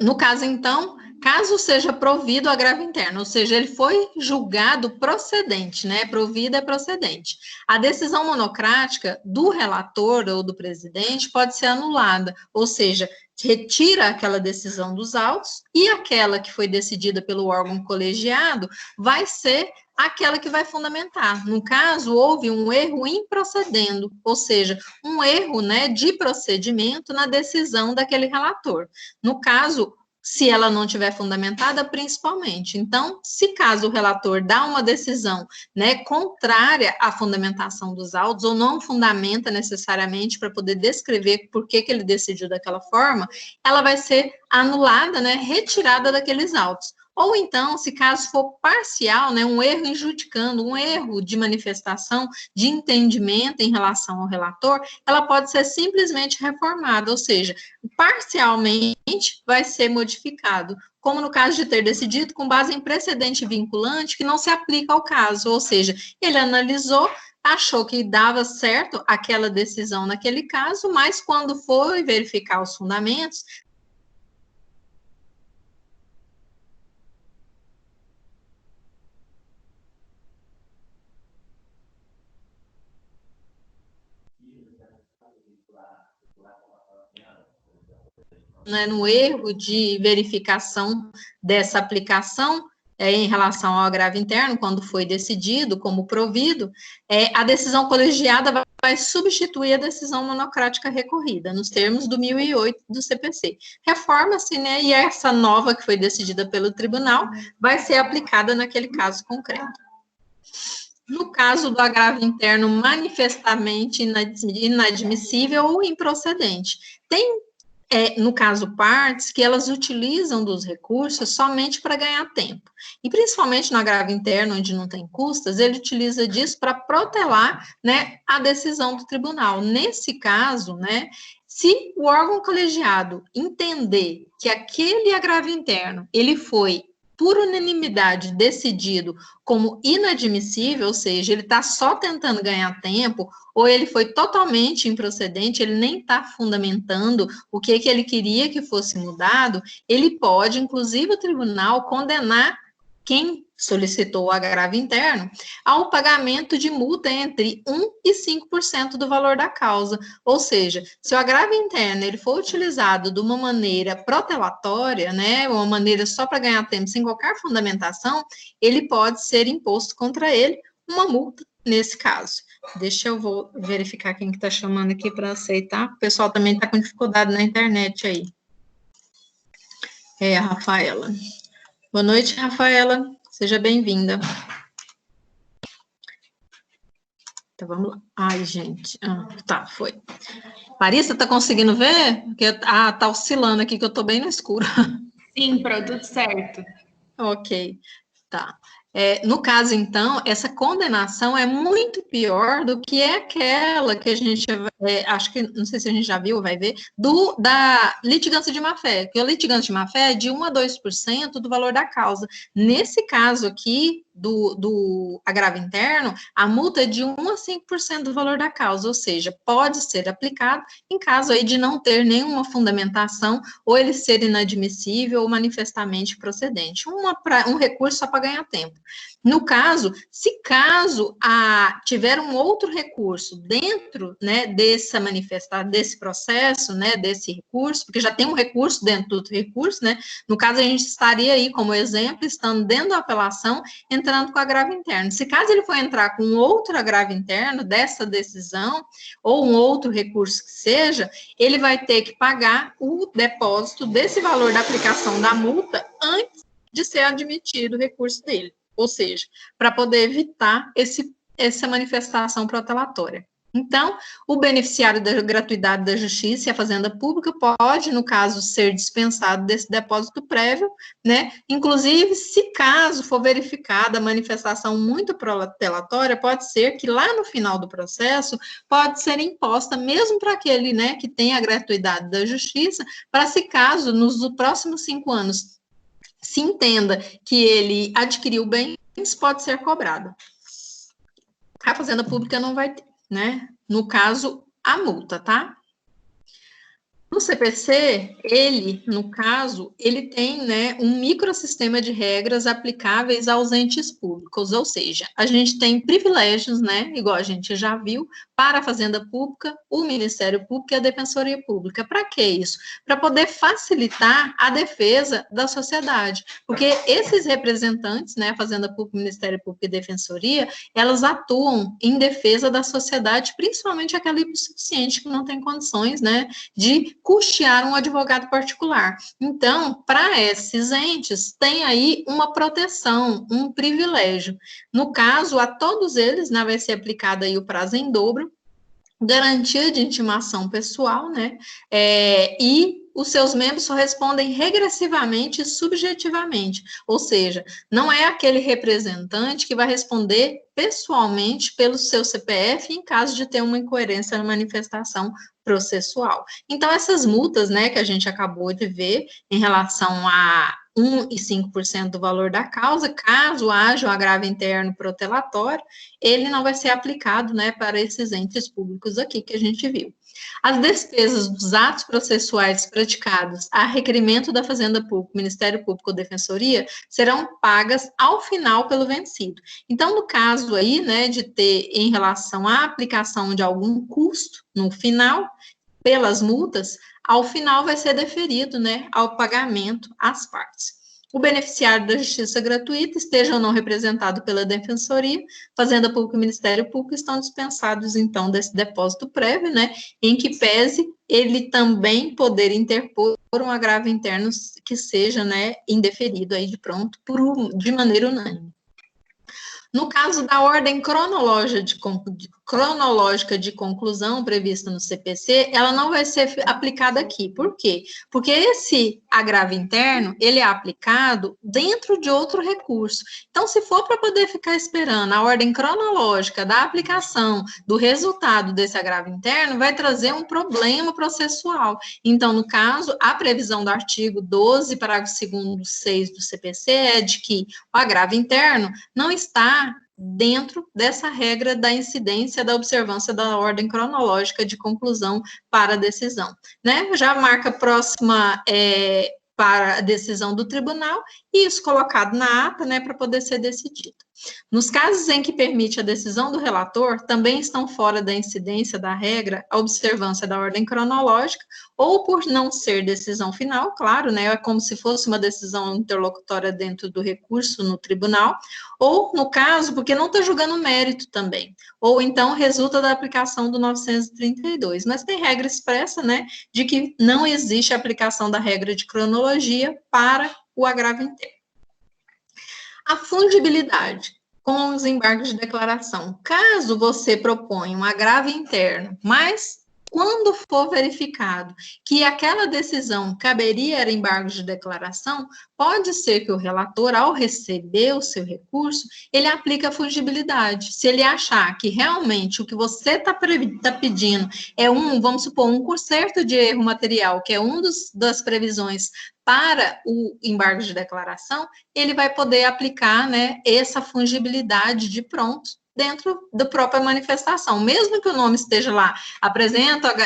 No caso, então, caso seja provido o agravo interno, ou seja, ele foi julgado procedente, né? Provido é procedente. A decisão monocrática do relator ou do presidente pode ser anulada, ou seja, retira aquela decisão dos autos e aquela que foi decidida pelo órgão colegiado vai ser aquela que vai fundamentar. No caso, houve um erro improcedendo, ou seja, um erro, né, de procedimento na decisão daquele relator. No caso, se ela não tiver fundamentada, principalmente. Então, se caso o relator dá uma decisão, né, contrária à fundamentação dos autos, ou não fundamenta necessariamente para poder descrever por que ele decidiu daquela forma, ela vai ser anulada, né, retirada daqueles autos. Ou então, se caso for parcial, né, um erro injudicando, um erro de manifestação, de entendimento em relação ao relator, ela pode ser simplesmente reformada, ou seja, parcialmente vai ser modificado, como no caso de ter decidido com base em precedente vinculante que não se aplica ao caso, ou seja, ele analisou, achou que dava certo aquela decisão naquele caso, mas quando foi verificar os fundamentos, né, no erro de verificação dessa aplicação, em relação ao agravo interno, quando foi decidido como provido, a decisão colegiada vai substituir a decisão monocrática recorrida, nos termos do 1008 do CPC. Reforma-se, né, e essa nova que foi decidida pelo tribunal vai ser aplicada naquele caso concreto. No caso do agravo interno manifestamente inadmissível ou improcedente, tem no caso, partes que elas utilizam dos recursos somente para ganhar tempo. E principalmente no agravo interno, onde não tem custas, ele utiliza disso para protelar, né, a decisão do tribunal. Nesse caso, né, se o órgão colegiado entender que aquele agravo interno, ele foi por unanimidade decidido como inadmissível, ou seja, ele está só tentando ganhar tempo, ou ele foi totalmente improcedente, ele nem está fundamentando o que ele queria que fosse mudado, ele pode, inclusive o tribunal, condenar quem solicitou o agravo interno ao pagamento de multa entre 1% e 5% do valor da causa. Ou seja, se o agravo interno ele for utilizado de uma maneira protelatória, né, uma maneira só para ganhar tempo, sem qualquer fundamentação, ele pode ser imposto contra ele uma multa nesse caso. Deixa eu vou verificar quem que está chamando aqui para aceitar. O pessoal também está com dificuldade na internet aí. A Rafaela. Boa noite, Rafaela. Seja bem-vinda. Então, vamos lá. Ai, gente. Tá, foi. Larissa, tá conseguindo ver? Porque, tá oscilando aqui, que eu tô bem no escuro. Sim, tudo certo. Ok, tá. No caso, então, essa condenação é muito pior do que aquela que a gente, acho que, não sei se a gente já viu ou vai ver, da litigância de má-fé, que a litigância de má-fé é de 1% a 2% do valor da causa. Nesse caso aqui, do agravo interno, a multa é de 1% a 5% do valor da causa, ou seja, pode ser aplicado em caso aí de não ter nenhuma fundamentação, ou ele ser inadmissível ou manifestamente procedente. Um recurso só para ganhar tempo. No caso, se tiver um outro recurso dentro, né, desse processo, né, desse recurso, porque já tem um recurso dentro do recurso, né, no caso a gente estaria aí, como exemplo, estando dentro da apelação, entrando com agravo interno. Se caso ele for entrar com outro agravo interno dessa decisão, ou um outro recurso que seja, ele vai ter que pagar o depósito desse valor da aplicação da multa antes de ser admitido o recurso dele. Ou seja, para poder evitar essa manifestação protelatória. Então, o beneficiário da gratuidade da justiça e a fazenda pública pode, no caso, ser dispensado desse depósito prévio, né? Inclusive, se caso for verificada a manifestação muito protelatória, pode ser que lá no final do processo pode ser imposta, mesmo para aquele, né, que tem a gratuidade da justiça, para se caso, nos próximos 5 anos, se entenda que ele adquiriu bens, pode ser cobrado. A fazenda pública não vai ter, né? No caso, a multa, tá? No CPC, no caso, ele tem, né, um microsistema de regras aplicáveis aos entes públicos, ou seja, a gente tem privilégios, né, igual a gente já viu, para a Fazenda Pública, o Ministério Público e a Defensoria Pública. Para que isso? Para poder facilitar a defesa da sociedade, porque esses representantes, né, Fazenda Pública, Ministério Público e Defensoria, elas atuam em defesa da sociedade, principalmente aquela hipossuficiente que não tem condições, né, de custear um advogado particular. Então, para esses entes, tem aí uma proteção, um privilégio. No caso, a todos eles, né, vai ser aplicado aí o prazo em dobro, garantia de intimação pessoal, né, e os seus membros só respondem regressivamente e subjetivamente, ou seja, não é aquele representante que vai responder pessoalmente pelo seu CPF em caso de ter uma incoerência na manifestação processual. Então, essas multas, né, que a gente acabou de ver em relação a 1% e 5% do valor da causa, caso haja um agravo interno protelatório, ele não vai ser aplicado, né, para esses entes públicos aqui que a gente viu. As despesas dos atos processuais praticados a requerimento da Fazenda Pública, Ministério Público ou Defensoria serão pagas ao final pelo vencido. Então, no caso aí, né, de ter em relação à aplicação de algum custo no final, pelas multas, ao final vai ser deferido, né, ao pagamento às partes. O beneficiário da justiça gratuita, esteja ou não representado pela Defensoria, Fazenda Pública e Ministério Público, estão dispensados, então, desse depósito prévio, né, em que pese ele também poder interpor um agravo interno que seja, né, indeferido aí de pronto, de maneira unânime. No caso da ordem cronológica de conclusão prevista no CPC, ela não vai ser aplicada aqui. Por quê? Porque esse agravo interno, ele é aplicado dentro de outro recurso. Então, se for para poder ficar esperando a ordem cronológica da aplicação do resultado desse agravo interno, vai trazer um problema processual. Então, no caso, a previsão do artigo 12, parágrafo 2º, 6 do CPC é de que o agravo interno não está dentro dessa regra da incidência da observância da ordem cronológica de conclusão para a decisão, né? Já marca próxima para a decisão do tribunal e isso colocado na ata, né, para poder ser decidido. Nos casos em que permite a decisão do relator, também estão fora da incidência da regra a observância da ordem cronológica, ou por não ser decisão final, claro, né, é como se fosse uma decisão interlocutória dentro do recurso no tribunal, ou, no caso, porque não está julgando mérito também, ou então resulta da aplicação do 932, mas tem regra expressa, né, de que não existe aplicação da regra de cronologia para o agravo interno. A fungibilidade com os embargos de declaração. Caso você proponha um agravo interno, mas quando for verificado que aquela decisão caberia a embargos de declaração, pode ser que o relator, ao receber o seu recurso, ele aplique a fungibilidade. Se ele achar que realmente o que você está pedindo é vamos supor, um conserto de erro material, que é das previsões para o embargo de declaração, ele vai poder aplicar, né, essa fungibilidade de pronto dentro da própria manifestação. Mesmo que o nome esteja lá,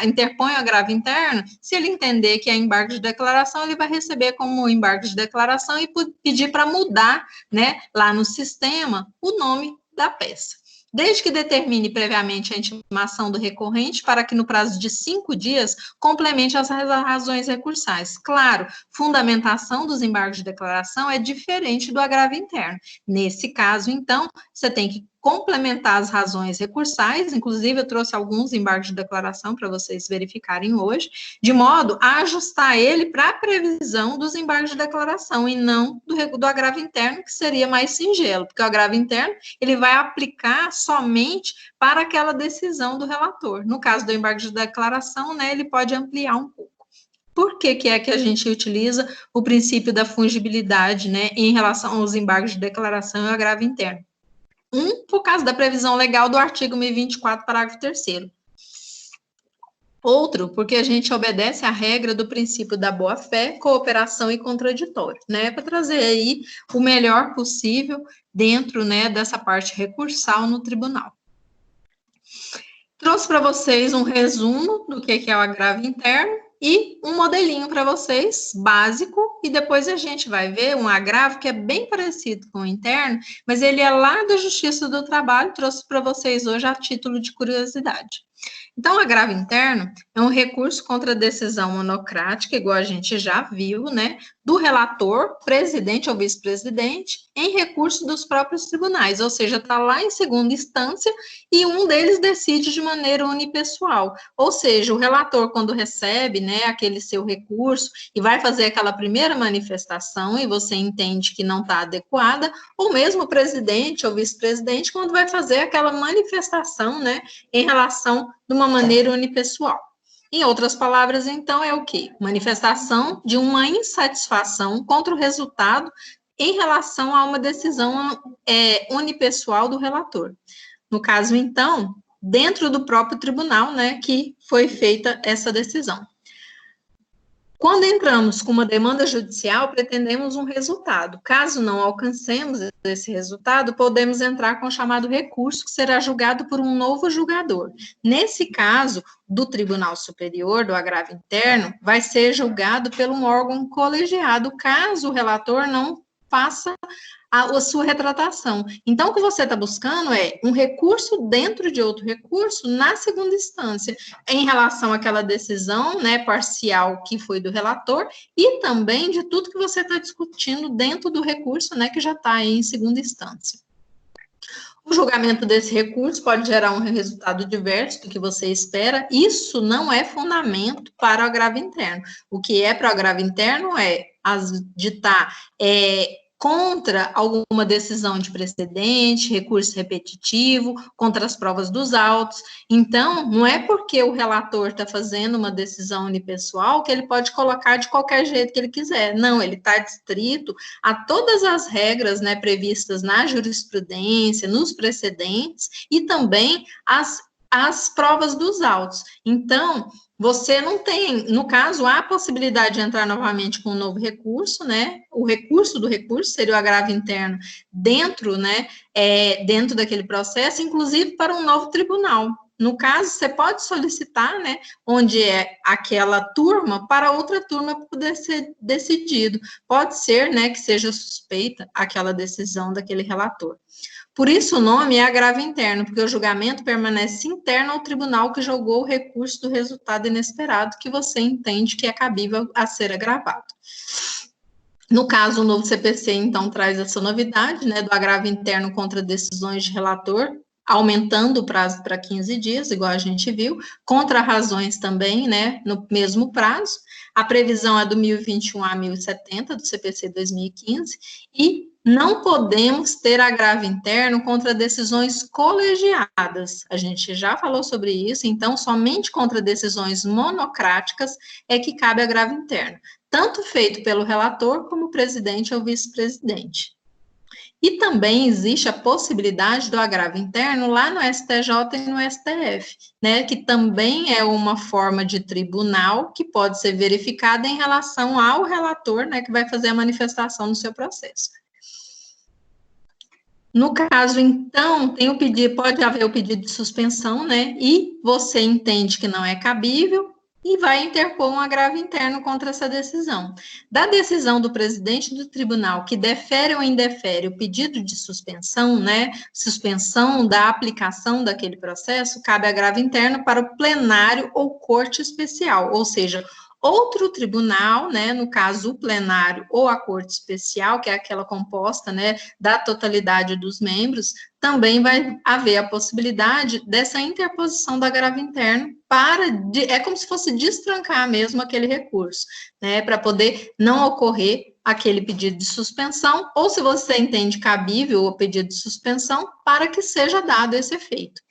interpõe o agravo interno, se ele entender que é embargo de declaração, ele vai receber como embargo de declaração e pedir para mudar, né, lá no sistema, o nome da peça. Desde que determine previamente a intimação do recorrente para que no prazo de 5 dias complemente as razões recursais. Claro, fundamentação dos embargos de declaração é diferente do agravo interno. Nesse caso, então, você tem que complementar as razões recursais, inclusive eu trouxe alguns embargos de declaração para vocês verificarem hoje, de modo a ajustar ele para a previsão dos embargos de declaração e não do agravo interno, que seria mais singelo, porque o agravo interno ele vai aplicar somente para aquela decisão do relator. No caso do embargo de declaração, né, ele pode ampliar um pouco. Por que é que a gente utiliza o princípio da fungibilidade, né, em relação aos embargos de declaração e agravo interno? Por causa da previsão legal do artigo 1024, parágrafo 3º. Outro, porque a gente obedece à regra do princípio da boa-fé, cooperação e contraditório, né, para trazer aí o melhor possível dentro, né, dessa parte recursal no tribunal. Trouxe para vocês um resumo do que é o agravo interno e um modelinho para vocês, básico, e depois a gente vai ver um agravo que é bem parecido com o interno, mas ele é lá da Justiça do Trabalho, trouxe para vocês hoje a título de curiosidade. Então, o agravo interno é um recurso contra a decisão monocrática, igual a gente já viu, né, do relator, presidente ou vice-presidente, em recurso dos próprios tribunais, ou seja, está lá em segunda instância e um deles decide de maneira unipessoal, ou seja, o relator, quando recebe, né, aquele seu recurso e vai fazer aquela primeira manifestação e você entende que não está adequada, ou mesmo o presidente ou vice-presidente, quando vai fazer aquela manifestação, né, em relação de uma maneira unipessoal. Em outras palavras, então, é o quê? Manifestação de uma insatisfação contra o resultado em relação a uma decisão unipessoal do relator. No caso, então, dentro do próprio tribunal, né, que foi feita essa decisão. Quando entramos com uma demanda judicial, pretendemos um resultado. Caso não alcancemos esse resultado, podemos entrar com o chamado recurso, que será julgado por um novo julgador. Nesse caso, do Tribunal Superior, do agravo interno, vai ser julgado por um órgão colegiado, caso o relator não faça a sua retratação. Então, o que você está buscando é um recurso dentro de outro recurso na segunda instância, em relação àquela decisão, né, parcial que foi do relator, e também de tudo que você está discutindo dentro do recurso, né, que já está aí em segunda instância. O julgamento desse recurso pode gerar um resultado diverso do que você espera. Isso não é fundamento para o agravo interno. O que é para o agravo interno é ditar contra alguma decisão de precedente, recurso repetitivo, contra as provas dos autos. Então, não é porque o relator está fazendo uma decisão unipessoal que ele pode colocar de qualquer jeito que ele quiser. Não, ele está adstrito a todas as regras, né, previstas na jurisprudência, nos precedentes, e também as provas dos autos. Então, você não tem, no caso, há a possibilidade de entrar novamente com um novo recurso, né? O recurso do recurso seria o agravo interno dentro, né? Dentro daquele processo, inclusive para um novo tribunal. No caso, você pode solicitar, né? Onde é aquela turma para outra turma para poder ser decidido. Pode ser, né? Que seja suspeita aquela decisão daquele relator. Por isso o nome é agravo interno, porque o julgamento permanece interno ao tribunal que julgou o recurso do resultado inesperado que você entende que é cabível a ser agravado. No caso, o novo CPC, então, traz essa novidade, né, do agravo interno contra decisões de relator, aumentando o prazo para 15 dias, igual a gente viu, contra razões também, né, no mesmo prazo. A previsão é do 1021 a 1070, do CPC 2015, e não podemos ter agravo interno contra decisões colegiadas. A gente já falou sobre isso, então, somente contra decisões monocráticas é que cabe agravo interno, tanto feito pelo relator como presidente ou vice-presidente. E também existe a possibilidade do agravo interno lá no STJ e no STF, né, que também é uma forma de tribunal que pode ser verificada em relação ao relator, né, que vai fazer a manifestação no seu processo. No caso, então, tem o pedido, pode haver o pedido de suspensão, né, e você entende que não é cabível e vai interpor um agravo interno contra essa decisão. Da decisão do presidente do tribunal que defere ou indefere o pedido de suspensão, né, suspensão da aplicação daquele processo, cabe agravo interno para o plenário ou corte especial, ou seja, outro tribunal, né, no caso o plenário ou a corte especial, que é aquela composta, né, da totalidade dos membros, também vai haver a possibilidade dessa interposição do agravo interno é como se fosse destrancar mesmo aquele recurso, né, para poder não ocorrer aquele pedido de suspensão, ou se você entende cabível o pedido de suspensão, para que seja dado esse efeito.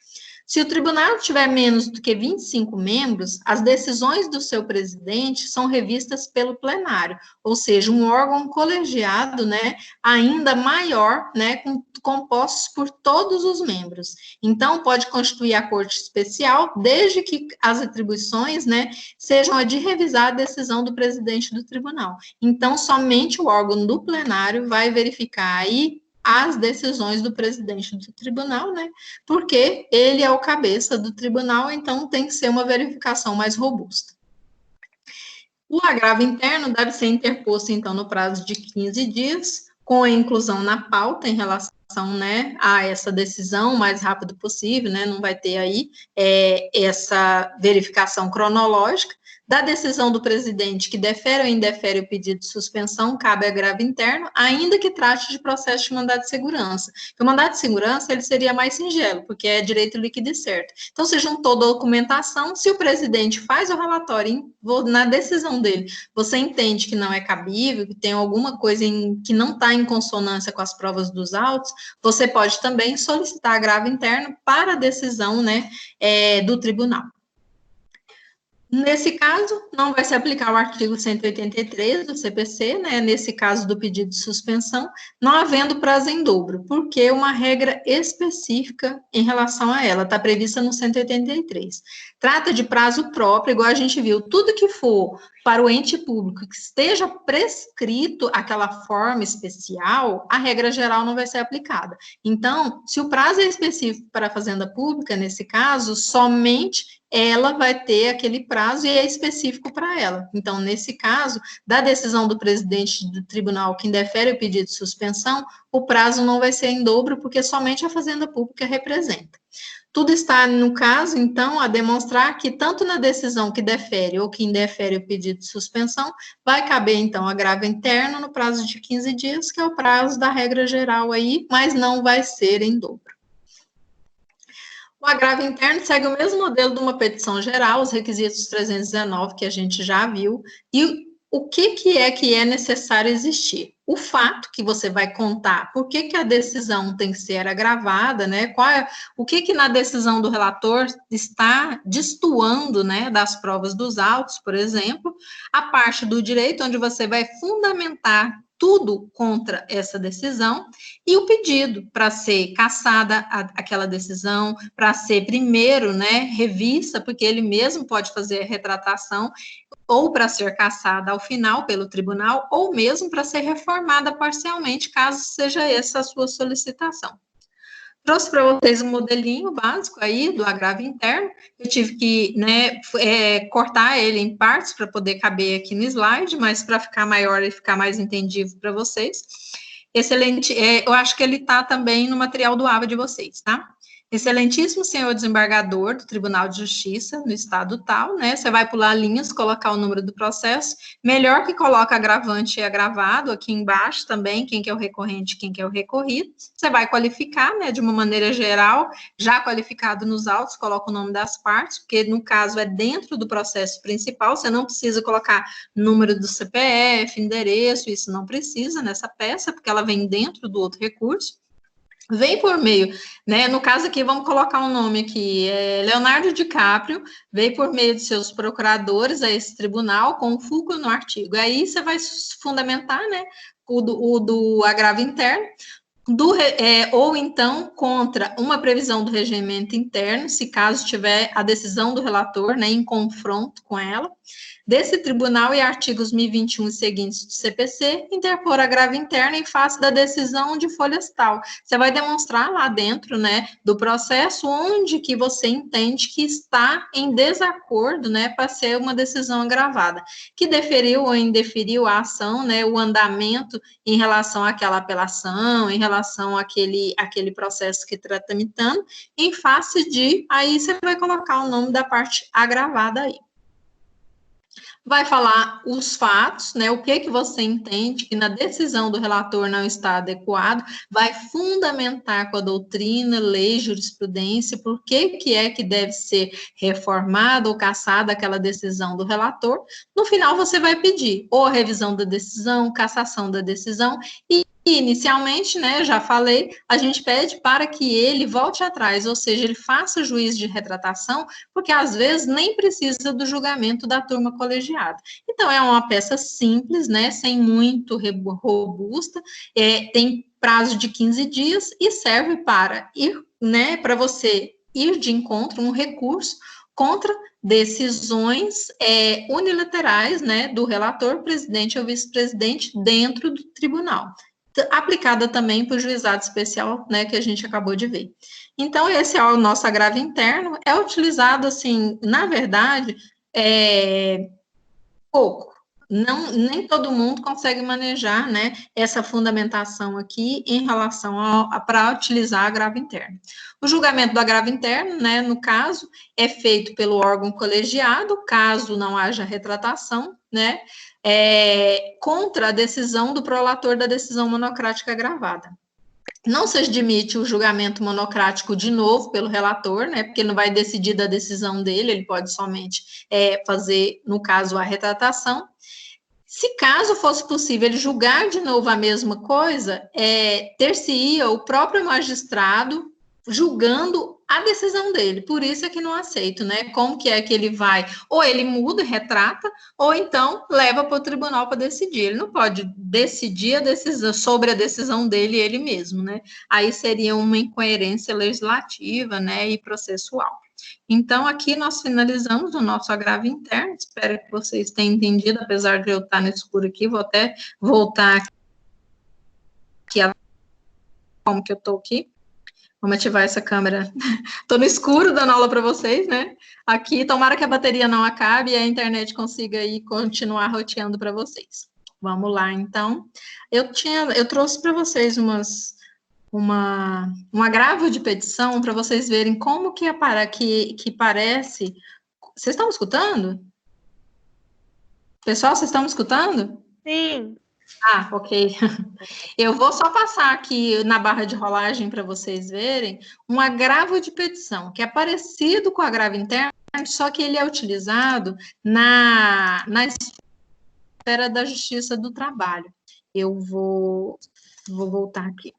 Se o tribunal tiver menos do que 25 membros, as decisões do seu presidente são revistas pelo plenário, ou seja, um órgão colegiado, né, ainda maior, né, compostos por todos os membros. Então, pode constituir a corte especial, desde que as atribuições, né, sejam a de revisar a decisão do presidente do tribunal. Então, somente o órgão do plenário vai verificar aí as decisões do presidente do tribunal, né, porque ele é o cabeça do tribunal, então tem que ser uma verificação mais robusta. O agravo interno deve ser interposto, então, no prazo de 15 dias, com a inclusão na pauta em relação, né, a essa decisão o mais rápido possível, né, não vai ter aí essa verificação cronológica. Da decisão do presidente que defere ou indefere o pedido de suspensão, cabe agravo interno, ainda que trate de processo de mandado de segurança. Porque o mandado de segurança, ele seria mais singelo, porque é direito líquido e certo. Então, se juntou documentação, se o presidente faz o relatório, na decisão dele, você entende que não é cabível, que tem alguma coisa que não está em consonância com as provas dos autos, você pode também solicitar agravo interno para a decisão, né, do tribunal. Nesse caso, não vai se aplicar o artigo 183 do CPC, né, nesse caso do pedido de suspensão, não havendo prazo em dobro, porque uma regra específica em relação a ela, está prevista no 183. trata de prazo próprio, igual a gente viu, tudo que for para o ente público que esteja prescrito aquela forma especial, a regra geral não vai ser aplicada. Então, se o prazo é específico para a fazenda pública, nesse caso, somente ela vai ter aquele prazo e é específico para ela. Então, nesse caso, da decisão do presidente do tribunal que indefere o pedido de suspensão, o prazo não vai ser em dobro, porque somente a fazenda pública representa. Tudo está, no caso, então, a demonstrar que tanto na decisão que defere ou que indefere o pedido de suspensão, vai caber, então, agravo interno no prazo de 15 dias, que é o prazo da regra geral aí, mas não vai ser em dobro. O agravo interno segue o mesmo modelo de uma petição geral, os requisitos 319, que a gente já viu, e o que é necessário existir? O fato que você vai contar, por que a decisão tem que ser agravada, né? O que na decisão do relator está destoando, né, das provas dos autos, por exemplo, a parte do direito, onde você vai fundamentar tudo contra essa decisão, e o pedido para ser cassada aquela decisão, para ser primeiro, né, revista, porque ele mesmo pode fazer a retratação, ou para ser cassada ao final pelo tribunal, ou mesmo para ser reformada parcialmente, caso seja essa a sua solicitação. Trouxe para vocês um modelinho básico aí do agravo interno. Eu tive que, né, cortar ele em partes para poder caber aqui no slide, mas para ficar maior e ficar mais entendível para vocês. Excelente, eu acho que ele está também no material do AVA de vocês, tá? Excelentíssimo senhor desembargador do Tribunal de Justiça, no estado tal, né? Você vai pular linhas, colocar o número do processo. Melhor que coloca agravante e agravado aqui embaixo também, quem que é o recorrente, quem que é o recorrido. Você vai qualificar, né, de uma maneira geral, já qualificado nos autos, coloca o nome das partes, porque no caso é dentro do processo principal, você não precisa colocar número do CPF, endereço, isso não precisa nessa peça, porque ela vem dentro do outro recurso. Vem por meio, né, no caso aqui, vamos colocar um nome aqui, Leonardo DiCaprio, veio por meio de seus procuradores a esse tribunal com o fulcro no artigo. Aí você vai fundamentar, né, o do agravo interno, ou então contra uma previsão do regimento interno, se caso tiver a decisão do relator, né, em confronto com ela, desse tribunal e artigos 1021 e seguintes do CPC, interpor agravo interno em face da decisão de folhas tal. Você vai demonstrar lá dentro, né, do processo onde que você entende que está em desacordo, né, para ser uma decisão agravada, que deferiu ou indeferiu a ação, né, o andamento em relação àquela apelação, em relação àquele processo que está tramitando, em face de, aí você vai colocar o nome da parte agravada aí. Vai falar os fatos, né, o que você entende que na decisão do relator não está adequado, vai fundamentar com a doutrina, lei, jurisprudência, por que é que deve ser reformada ou cassada aquela decisão do relator. No final, você vai pedir ou a revisão da decisão, cassação da decisão, e inicialmente, né, já falei, a gente pede para que ele volte atrás, ou seja, ele faça juízo de retratação, porque às vezes nem precisa do julgamento da turma colegiada. Então, é uma peça simples, né, sem muito robusta, tem prazo de 15 dias e serve para ir, né, para você ir de encontro, um recurso contra decisões unilaterais, né, do relator, presidente ou vice-presidente dentro do tribunal, aplicada também para o juizado especial, né, que a gente acabou de ver. Então, esse é o nosso agravo interno, é utilizado, assim, na verdade, pouco. Nem todo mundo consegue manejar, né, essa fundamentação aqui em relação para utilizar agravo interno. O julgamento do agravo interno, né, no caso, é feito pelo órgão colegiado, caso não haja retratação, né, contra a decisão do prolator da decisão monocrática agravada. Não se admite o julgamento monocrático de novo pelo relator, né, porque não vai decidir da decisão dele, ele pode somente fazer, no caso, a retratação. Se caso fosse possível ele julgar de novo a mesma coisa, ter-se-ia o próprio magistrado julgando a decisão dele, por isso é que não aceito, né, como que é que ele vai, ou ele muda e retrata, ou então leva para o tribunal para decidir, ele não pode decidir a decisão, sobre a decisão dele ele mesmo, né, aí seria uma incoerência legislativa, né, e processual. Então, aqui nós finalizamos o nosso agravo interno, espero que vocês tenham entendido, apesar de eu estar no escuro aqui, vou até voltar aqui, como que eu estou aqui. Vamos ativar essa câmera. Estou no escuro dando aula para vocês, né? Aqui, tomara que a bateria não acabe e a internet consiga aí continuar roteando para vocês. Vamos lá, então. Eu trouxe para vocês um agravo de petição para vocês verem como que parece. Vocês estão me escutando? Pessoal, vocês estão me escutando? Sim. Ah, ok. Eu vou só passar aqui na barra de rolagem para vocês verem um agravo de petição, que é parecido com o agravo interno, só que ele é utilizado na esfera da Justiça do Trabalho. Eu vou voltar aqui.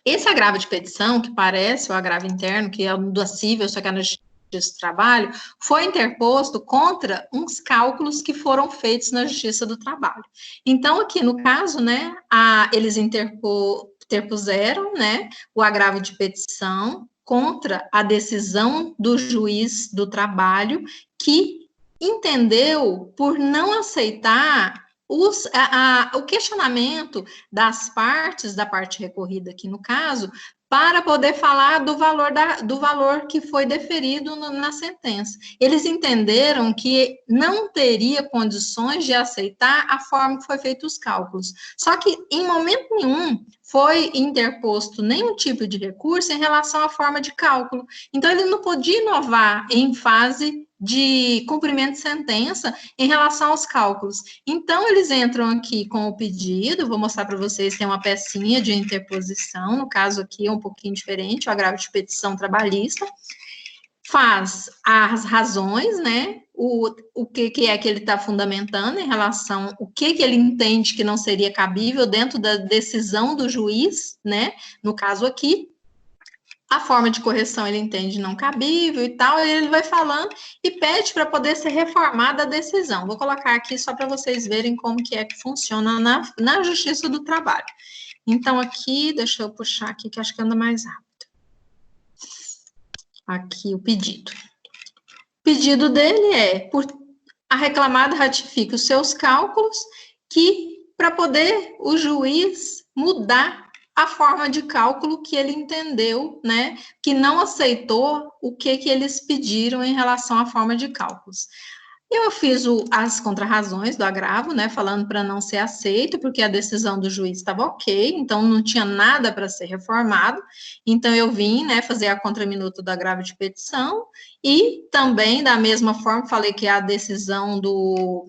Esse agravo de petição, que parece o agravo interno, que é o do cível, só que é na Justiça do Trabalho, foi interposto contra uns cálculos que foram feitos na Justiça do Trabalho. Então, aqui no caso, né, eles interpuseram, né, o agravo de petição contra a decisão do juiz do trabalho, que entendeu por não aceitar o questionamento das partes, da parte recorrida aqui no caso, para poder falar do valor que foi deferido na sentença. Eles entenderam que não teria condições de aceitar a forma que foi feito os cálculos. Só que, em momento nenhum, foi interposto nenhum tipo de recurso em relação à forma de cálculo. Então, ele não podia inovar em fase de cumprimento de sentença em relação aos cálculos. Então, eles entram aqui com o pedido, vou mostrar para vocês, tem uma pecinha de interposição, no caso aqui é um pouquinho diferente, o agravo de petição trabalhista, faz as razões, né, o que é que ele está fundamentando em relação, o que ele entende que não seria cabível dentro da decisão do juiz, né, no caso aqui, a forma de correção ele entende não cabível e tal, e ele vai falando e pede para poder ser reformada a decisão. Vou colocar aqui só para vocês verem como que é que funciona na Justiça do Trabalho. Então, aqui, deixa eu puxar aqui, que acho que anda mais rápido. Aqui, o pedido. O pedido dele é, a reclamada ratifique os seus cálculos, que para poder o juiz mudar a forma de cálculo que ele entendeu, né, que não aceitou o que eles pediram em relação à forma de cálculos. Eu fiz as contrarrazões do agravo, né, falando para não ser aceito, porque a decisão do juiz estava ok, então não tinha nada para ser reformado, então eu vim, né, fazer a contraminuta do agravo de petição, e também, da mesma forma, falei que a decisão do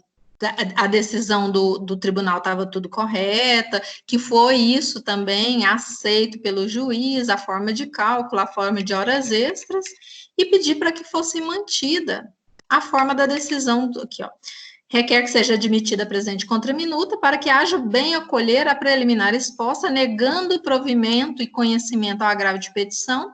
tribunal estava tudo correta, que foi isso também aceito pelo juiz, a forma de cálculo, a forma de horas extras, e pedi para que fosse mantida a forma da decisão, aqui, ó, requer que seja admitida a presente contraminuta para que haja bem acolher a preliminar exposta, negando o provimento e conhecimento ao agravo de petição,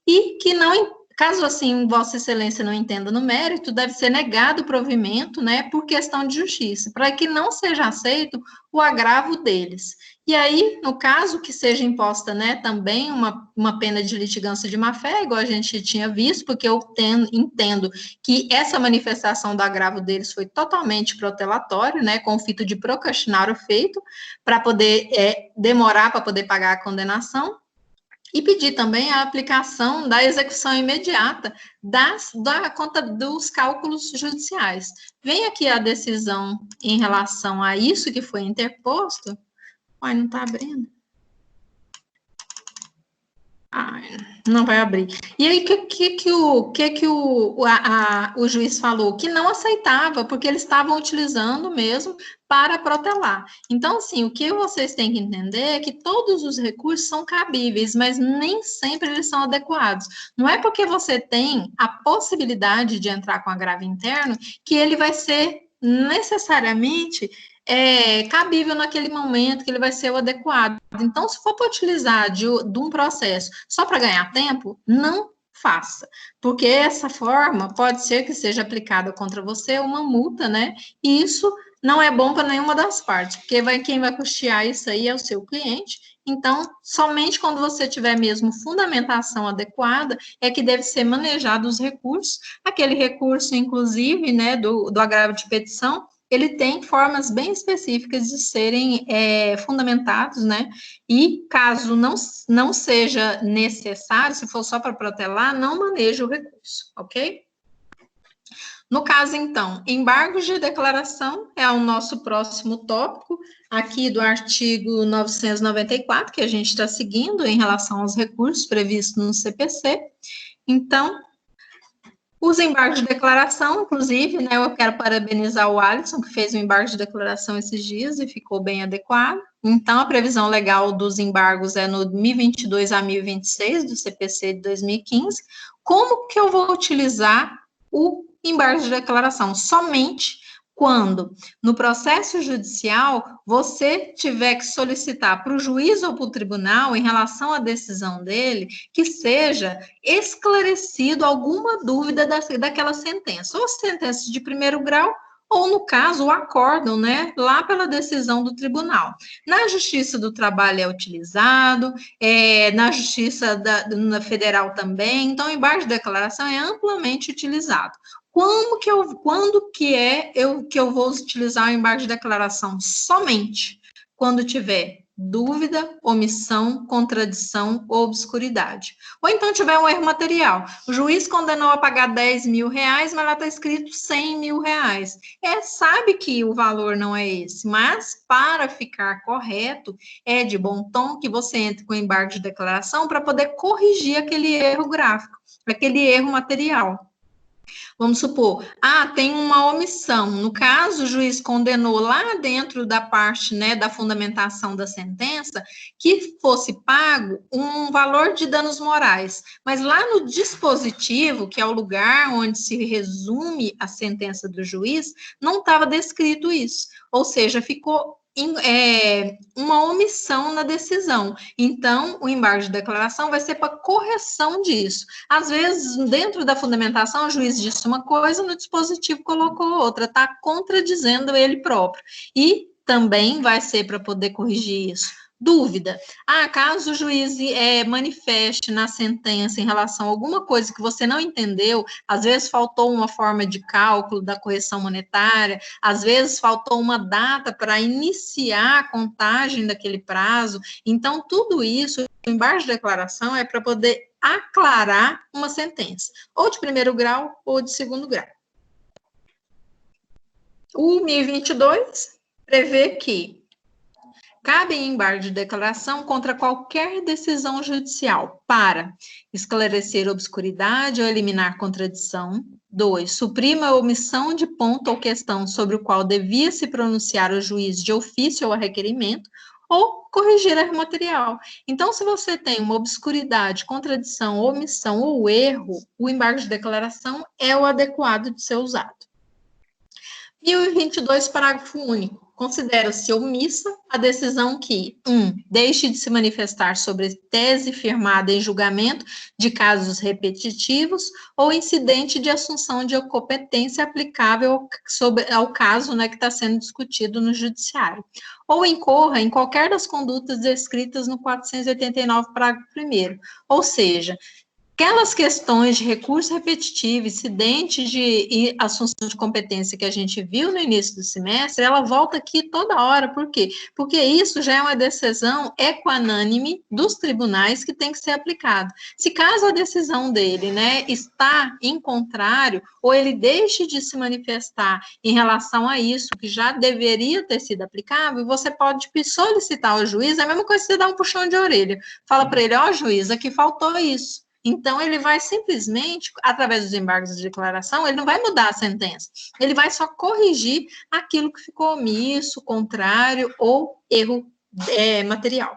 e que não, caso assim Vossa Excelência não entenda no mérito, deve ser negado o provimento, né, por questão de justiça, para que não seja aceito o agravo deles. E aí, no caso, que seja imposta, né, também uma pena de litigância de má-fé, igual a gente tinha visto, porque eu entendo que essa manifestação do agravo deles foi totalmente protelatório, né, com o fito de procrastinar o feito, para poder demorar para poder pagar a condenação, e pedir também a aplicação da execução imediata da conta dos cálculos judiciais. Vem aqui a decisão em relação a isso que foi interposto. Ai, não está abrindo. Ai, não vai abrir. E aí, o juiz falou? Que não aceitava, porque eles estavam utilizando mesmo para protelar. Então, assim, o que vocês têm que entender é que todos os recursos são cabíveis, mas nem sempre eles são adequados. Não é porque você tem a possibilidade de entrar com agravo interno que ele vai ser necessariamente cabível naquele momento, que ele vai ser o adequado. Então, se for para utilizar de um processo só para ganhar tempo, não faça, porque essa forma pode ser que seja aplicada contra você uma multa, né? E isso não é bom para nenhuma das partes, porque quem vai custear isso aí é o seu cliente. Então, somente quando você tiver mesmo fundamentação adequada, é que deve ser manejado os recursos. Aquele recurso, inclusive, né, do agravo de petição, ele tem formas bem específicas de serem fundamentados, né? E caso não seja necessário, se for só para protelar, não maneja o recurso, ok? No caso, então, embargos de declaração é o nosso próximo tópico, aqui do artigo 994, que a gente está seguindo em relação aos recursos previstos no CPC. Então, os embargos de declaração, inclusive, né, eu quero parabenizar o Alisson, que fez o embargo de declaração esses dias e ficou bem adequado. Então, a previsão legal dos embargos é no 1022 a 1026 do CPC de 2015. Como que eu vou utilizar o embargo de declaração? Somente quando, no processo judicial, você tiver que solicitar para o juiz ou para o tribunal, em relação à decisão dele, que seja esclarecido alguma dúvida daquela sentença, ou sentença de primeiro grau, ou, no caso, o acórdão, né, lá pela decisão do tribunal. Na Justiça do Trabalho é utilizado, na Justiça na Federal também, então, o embargo de declaração é amplamente utilizado. Quando que eu vou utilizar o embargo de declaração? Somente quando tiver dúvida, omissão, contradição ou obscuridade. Ou então tiver um erro material. O juiz condenou a pagar 10 mil reais, mas lá está escrito 100 mil reais. Sabe que o valor não é esse, mas para ficar correto, é de bom tom que você entre com embargo de declaração para poder corrigir aquele erro gráfico, aquele erro material. Vamos supor, tem uma omissão. No caso, o juiz condenou lá dentro da parte, né, da fundamentação da sentença, que fosse pago um valor de danos morais. Mas lá no dispositivo, que é o lugar onde se resume a sentença do juiz, não estava descrito isso. Ou seja, ficou uma omissão na decisão. Então, o embargo de declaração vai ser para correção disso. Às vezes, dentro da fundamentação, o juiz disse uma coisa, no dispositivo colocou outra, está contradizendo ele próprio. E também vai ser para poder corrigir isso. Dúvida. Caso o juiz manifeste na sentença em relação a alguma coisa que você não entendeu, às vezes faltou uma forma de cálculo da correção monetária, às vezes faltou uma data para iniciar a contagem daquele prazo. Então, tudo isso, o embargo de declaração é para poder aclarar uma sentença, ou de primeiro grau ou de segundo grau. O 1022 prevê que cabe embargo de declaração contra qualquer decisão judicial para esclarecer obscuridade ou eliminar contradição. 2. Suprima a omissão de ponto ou questão sobre o qual devia se pronunciar o juiz de ofício ou a requerimento, ou corrigir erro material. Então, se você tem uma obscuridade, contradição, omissão ou erro, o embargo de declaração é o adequado de ser usado. 1022, parágrafo único. Considera-se omissa a decisão que, 1. Deixe de se manifestar sobre tese firmada em julgamento de casos repetitivos ou incidente de assunção de competência aplicável ao caso, né, que está sendo discutido no judiciário. Ou incorra em qualquer das condutas descritas no 489, parágrafo 1º. Ou seja, aquelas questões de recurso repetitivo, incidente de assunção de competência que a gente viu no início do semestre, ela volta aqui toda hora. Por quê? Porque isso já é uma decisão equanânime dos tribunais que tem que ser aplicado. Se caso a decisão dele, né, está em contrário, ou ele deixe de se manifestar em relação a isso, que já deveria ter sido aplicável, você pode solicitar ao juiz, é a mesma coisa que você dar um puxão de orelha. Fala para ele, juiz, aqui faltou isso. Então, ele vai simplesmente, através dos embargos de declaração, ele não vai mudar a sentença, ele vai só corrigir aquilo que ficou omisso, contrário ou erro material.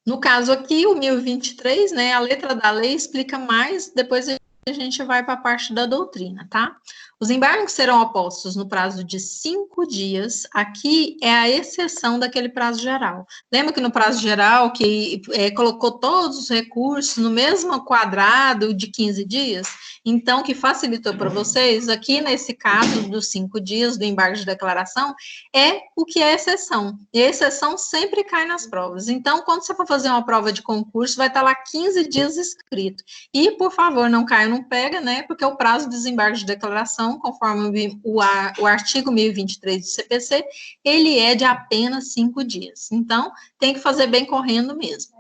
No caso aqui, o 1023, né, a letra da lei explica mais, depois a gente vai para a parte da doutrina, tá? Os embargos serão opostos no prazo de 5 dias. Aqui é a exceção daquele prazo geral. Lembra que no prazo geral, que colocou todos os recursos no mesmo quadrado de 15 dias? Então, que facilitou para vocês, aqui nesse caso dos 5 dias do embargo de declaração, é o que é exceção. E a exceção sempre cai nas provas. Então, quando você for fazer uma prova de concurso, vai estar lá 15 dias escrito. E, por favor, não caia, não pega, né? Porque o prazo de desembargo de declaração, conforme o artigo 1023 do CPC, ele é de apenas 5 dias. Então, tem que fazer bem correndo mesmo.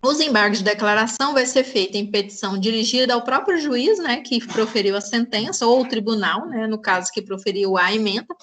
Os embargos de declaração vai ser feito em petição dirigida ao próprio juiz, né, que proferiu a sentença, ou o tribunal, né, no caso que proferiu a ementa,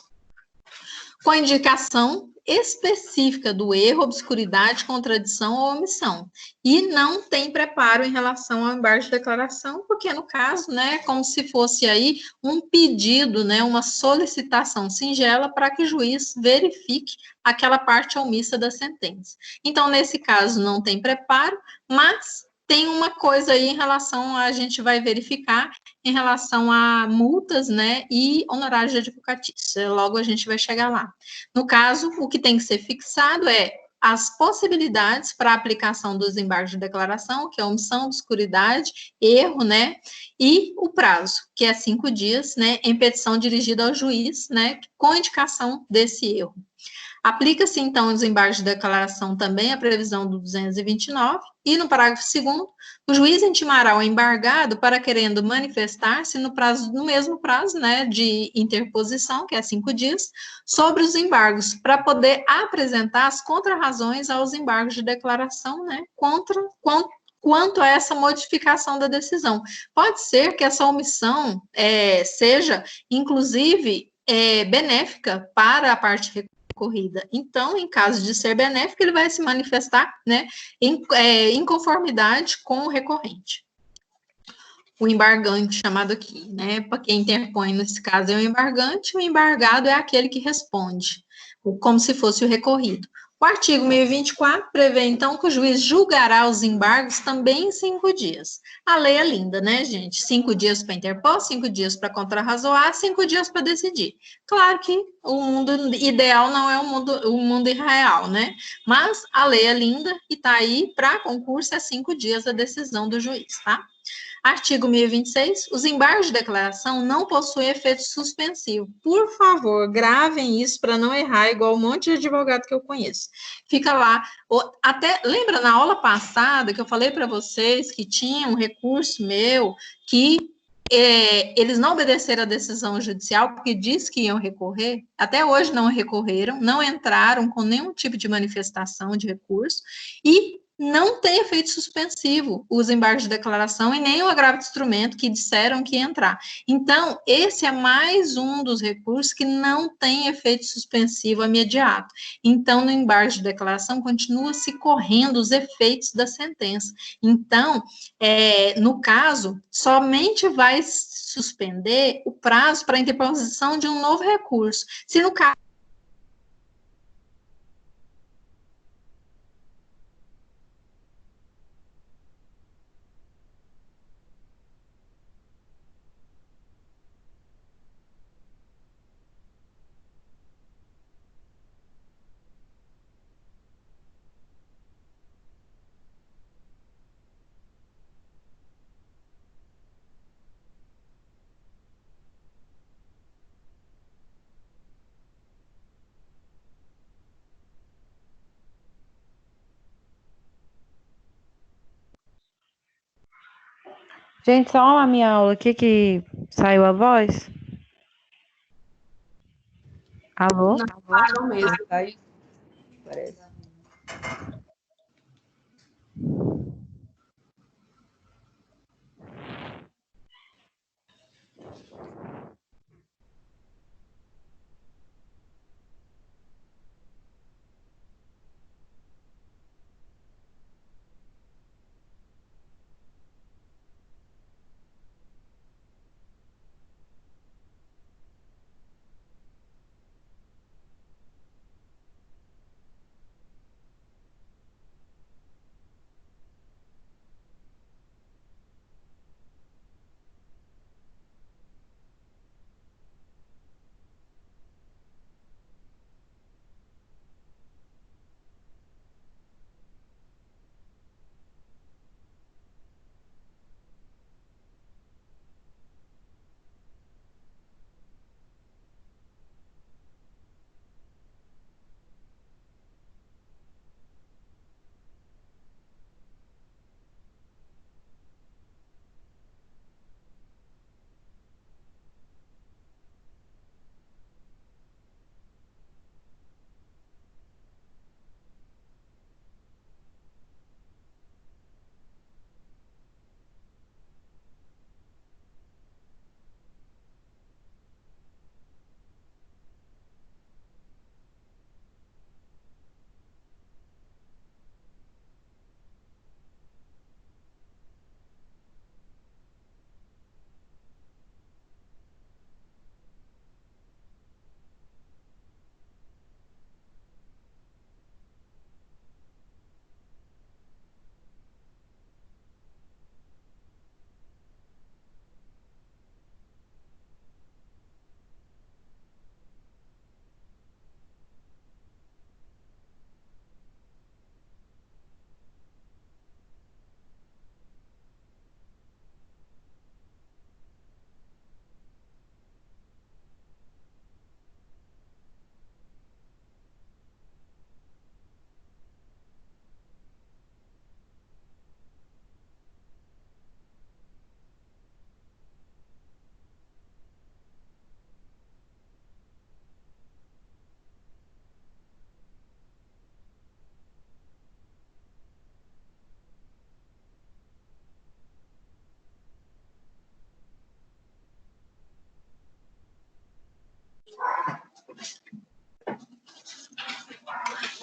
com a indicação específica do erro, obscuridade, contradição ou omissão. E não tem preparo em relação ao embargo de declaração, porque no caso, né, é como se fosse aí um pedido, né, uma solicitação singela para que o juiz verifique aquela parte omissa da sentença. Então, nesse caso, não tem preparo, mas tem uma coisa aí em relação a gente vai verificar em relação a multas, né, e honorários advocatícios. Logo a gente vai chegar lá. No caso, o que tem que ser fixado é as possibilidades para a aplicação dos embargos de declaração, que é omissão, obscuridade, erro, né, e o prazo, que é 5 dias, né, em petição dirigida ao juiz, né, com indicação desse erro. Aplica-se, então, os embargos de declaração também a previsão do 229, e no parágrafo 2º, o juiz intimará o embargado para querendo manifestar-se no mesmo prazo, né, de interposição, que é 5 dias, sobre os embargos, para poder apresentar as contrarrazões aos embargos de declaração, né, quanto a essa modificação da decisão. Pode ser que essa omissão seja, inclusive, benéfica para a parte recorrida. Então, em caso de ser benéfico, ele vai se manifestar, né, em conformidade com o recorrente. O embargante, chamado aqui, né, para quem interpõe nesse caso é o embargante, o embargado é aquele que responde, como se fosse o recorrido. O artigo 1024 prevê, então, que o juiz julgará os embargos também em 5 dias. A lei é linda, né, gente? 5 dias para interpor, 5 dias para contrarrazoar, 5 dias para decidir. Claro que o mundo ideal não é o mundo irreal, né? Mas a lei é linda e está aí para concurso, é 5 dias a decisão do juiz, tá? Artigo 1026, os embargos de declaração não possuem efeito suspensivo. Por favor, gravem isso para não errar, igual um monte de advogado que eu conheço. Fica lá. Até lembra na aula passada que eu falei para vocês que tinha um recurso meu que eles não obedeceram a decisão judicial porque disse que iam recorrer, até hoje não recorreram, não entraram com nenhum tipo de manifestação de recurso e não tem efeito suspensivo os embargos de declaração e nem o agravo de instrumento que disseram que ia entrar. Então, esse é mais um dos recursos que não tem efeito suspensivo imediato. Então, no embargo de declaração, continua se correndo os efeitos da sentença. Então, no caso, somente vai suspender o prazo para a interposição de um novo recurso. Se no caso Gente, só a minha aula aqui que saiu a voz. Alô? Não, parou mesmo. Tá aí? Parece.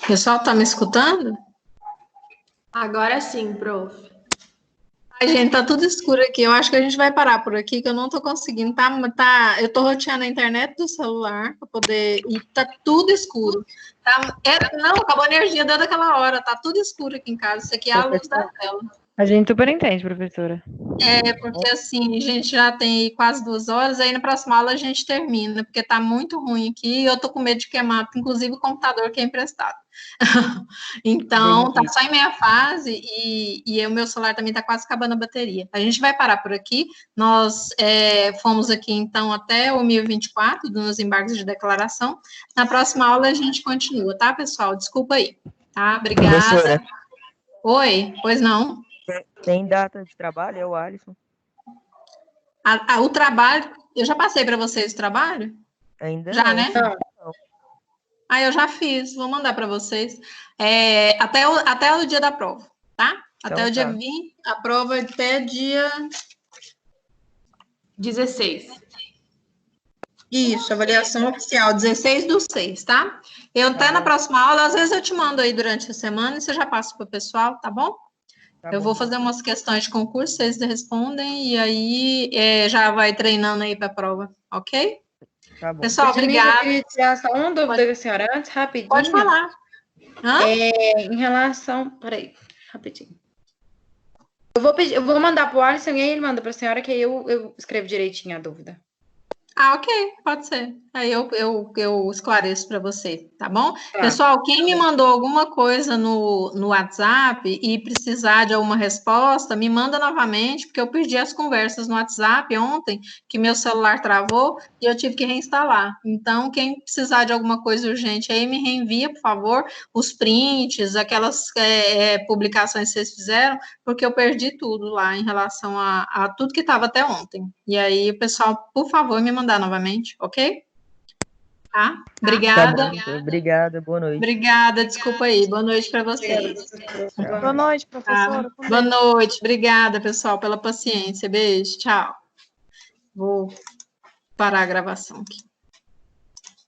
O pessoal tá me escutando? Agora sim, prof. Ai, gente, tá tudo escuro aqui. Eu acho que a gente vai parar por aqui, que eu não tô conseguindo. Eu tô roteando a internet do celular para poder. E tá tudo escuro. Não, acabou a energia desde aquela hora. Tá tudo escuro aqui em casa. Isso aqui é a luz da tela. A gente super entende, professora. É, porque assim, a gente já tem aí quase 2 horas, aí na próxima aula a gente termina, porque tá muito ruim aqui e eu tô com medo de queimar, inclusive o computador que é emprestado. Então, tá só em meia fase e o meu celular também tá quase acabando a bateria. A gente vai parar por aqui. Nós fomos aqui, então, até o 1024 dos embargos de declaração. Na próxima aula a gente continua, tá, pessoal? Desculpa aí, tá? Obrigada. Professora, Oi, pois não? tem data de trabalho? É o Alisson. O trabalho, eu já passei para vocês o trabalho? Ainda Já, não. né? Não. Eu já fiz, vou mandar para vocês. Até o dia da prova, tá? Então, até o dia 20, a prova é até dia 16. Isso, avaliação oficial, 16/6, tá? Eu até na próxima aula, às vezes eu te mando aí durante a semana e você já passa para o pessoal, tá bom? Eu vou fazer umas questões de concurso, vocês respondem e aí já vai treinando aí para a prova, ok? Tá bom. Pessoal, obrigada. Eu queria tirar só uma dúvida com a senhora antes, rapidinho. Pode falar. Em relação... Peraí, rapidinho. Eu vou mandar para o Alisson e aí ele manda para a senhora, que aí eu escrevo direitinho a dúvida. Ok, pode ser. Aí eu esclareço para você, tá bom? Tá. Pessoal, quem me mandou alguma coisa no WhatsApp e precisar de alguma resposta, me manda novamente, porque eu perdi as conversas no WhatsApp ontem, que meu celular travou e eu tive que reinstalar. Então, quem precisar de alguma coisa urgente aí, me reenvia, por favor, os prints, aquelas publicações que vocês fizeram, porque eu perdi tudo lá em relação a tudo que estava até ontem. E aí, o pessoal, por favor, me mandar novamente, ok? Tá? Obrigada. Tá, obrigada, boa noite. Obrigada, desculpa aí. Boa noite para vocês. Boa noite, professora. Boa noite. Obrigada, pessoal, pela paciência. Beijo, tchau. Vou parar a gravação aqui.